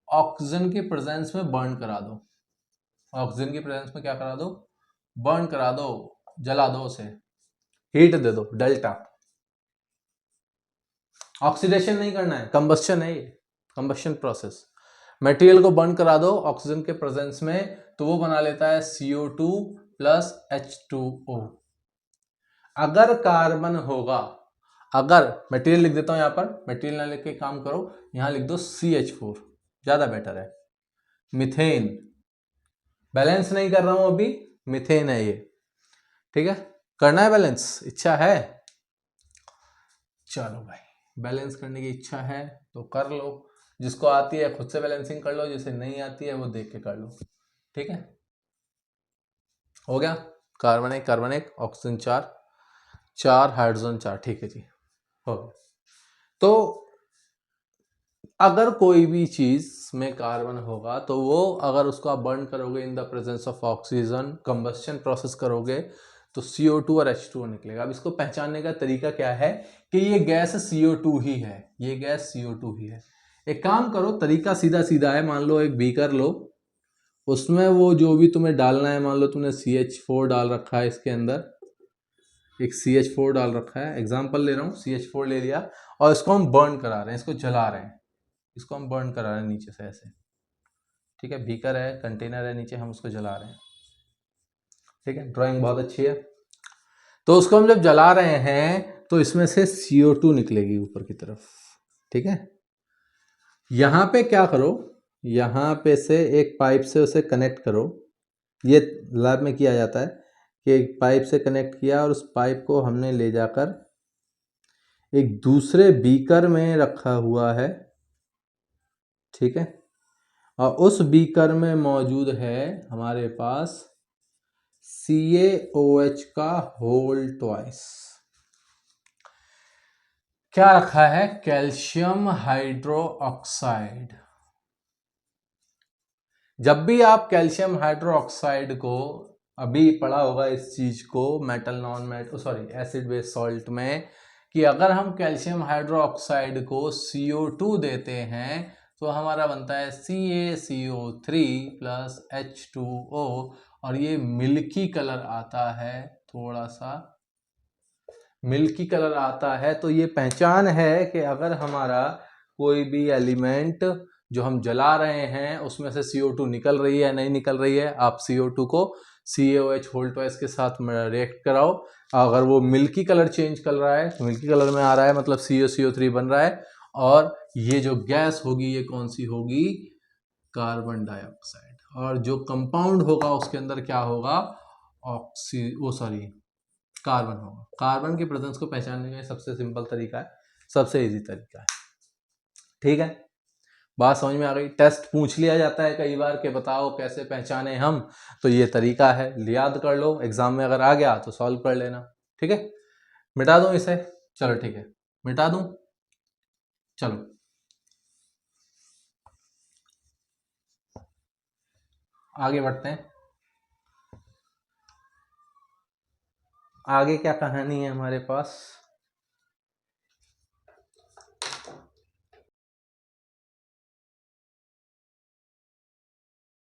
ऑक्सीजन की प्रेजेंस में बर्न करा दो। ऑक्सीजन की प्रेजेंस में क्या करा दो, बर्न करा दो, जला दो, उसे हीट दे दो, डेल्टा। ऑक्सीडेशन नहीं करना है, कंबस्शन है ये, कंबस्शन प्रोसेस। मटेरियल को बर्न करा दो ऑक्सीजन के प्रेजेंस में, तो वो बना लेता है CO2 प्लस H2O। अगर कार्बन होगा, अगर मटेरियल लिख देता हूं यहां पर, मटेरियल ना लिख के काम करो, यहां लिख दो CH4, ज्यादा बेटर है। मिथेन, बैलेंस नहीं कर रहा हूं अभी, मिथेन है ये, ठीक है। करना है बैलेंस, इच्छा है, चलो भाई बैलेंस करने की इच्छा है तो कर लो, जिसको आती है खुद से बैलेंसिंग कर लो, जिसे नहीं आती है वो देख के कर लो, ठीक है। हो गया, कार्बन 1 ऑक्सीजन 4 हाइड्रोजन 4, ठीक है जी, हो गया। तो अगर कोई भी चीज में कार्बन होगा तो वो अगर उसको आप बर्न करोगे in the presence of oxygen, combustion process करोगे तो CO2 और H2O निकलेगा। अब इसको पहचानने का तरीका क्या है कि ये गैस CO2 ही है, ये गैस CO2 ही है। एक काम करो, तरीका सीधा सीधा है। मान लो एक बीकर लो, उसमें वो जो भी तुम्हें डालना है, मान लो तुमने CH4 डाल रखा है, इसके अंदर एक CH4 डाल रखा है, एग्जाम्पल ले रहा हूँ, CH4 ले लिया और इसको हम बर्न करा रहे हैं, इसको जला रहे हैं, इसको हम बर्न करा रहे हैं नीचे से ऐसे, ठीक है। बीकर है, कंटेनर है, नीचे हम उसको जला रहे हैं, ठीक है। ड्राइंग बहुत अच्छी है। तो उसको हम जब जला रहे हैं तो इसमें से CO2 निकलेगी ऊपर की तरफ, ठीक है। यहां पे क्या करो, यहां पे से एक पाइप से उसे कनेक्ट करो। ये लैब में किया जाता है कि एक पाइप से कनेक्ट किया और उस पाइप को हमने ले जाकर एक दूसरे बीकर में रखा हुआ है, ठीक है। और उस बीकर में मौजूद है हमारे पास CaOH का होल ट्वाइस। क्या रखा है? Calcium hydroxide. जब भी आप कैल्शियम हाइड्रोक्साइड को, अभी पढ़ा होगा इस चीज को metal non metal sorry acid base salt में, कि अगर हम कैल्शियम हाइड्रोक्साइड को CO2 देते हैं तो हमारा बनता है CaCO3 प्लस H2O, और ये मिल्की कलर आता है, थोड़ा सा मिल्की कलर आता है। तो ये पहचान है कि अगर हमारा कोई भी एलिमेंट जो हम जला रहे हैं उसमें से CO2 निकल रही है नहीं निकल रही है, आप CO2 को CaOH होल ट्वाइस के साथ रिएक्ट कराओ। अगर वो मिल्की कलर चेंज कर रहा है, मिल्की कलर में आ रहा है, मतलब CaCO3 बन रहा है, और ये जो गैस होगी ये कौन सी होगी? Carbon dioxide. और जो कंपाउंड होगा उसके अंदर क्या होगा? कार्बन होगा। कार्बन की प्रेजेंस को पहचानने का सबसे सिंपल तरीका है, सबसे इजी तरीका है, ठीक है। बात समझ में आ गई? टेस्ट पूछ लिया जाता है कई बार कि बताओ कैसे पहचाने हम, तो ये तरीका है, याद कर लो, एग्जाम में अगर आ गया तो सॉल्व कर लेना, ठीक है। मिटा दूं इसे? चलो ठीक है, मिटा दूं, चलो आगे बढ़ते हैं। आगे क्या कहानी है हमारे पास?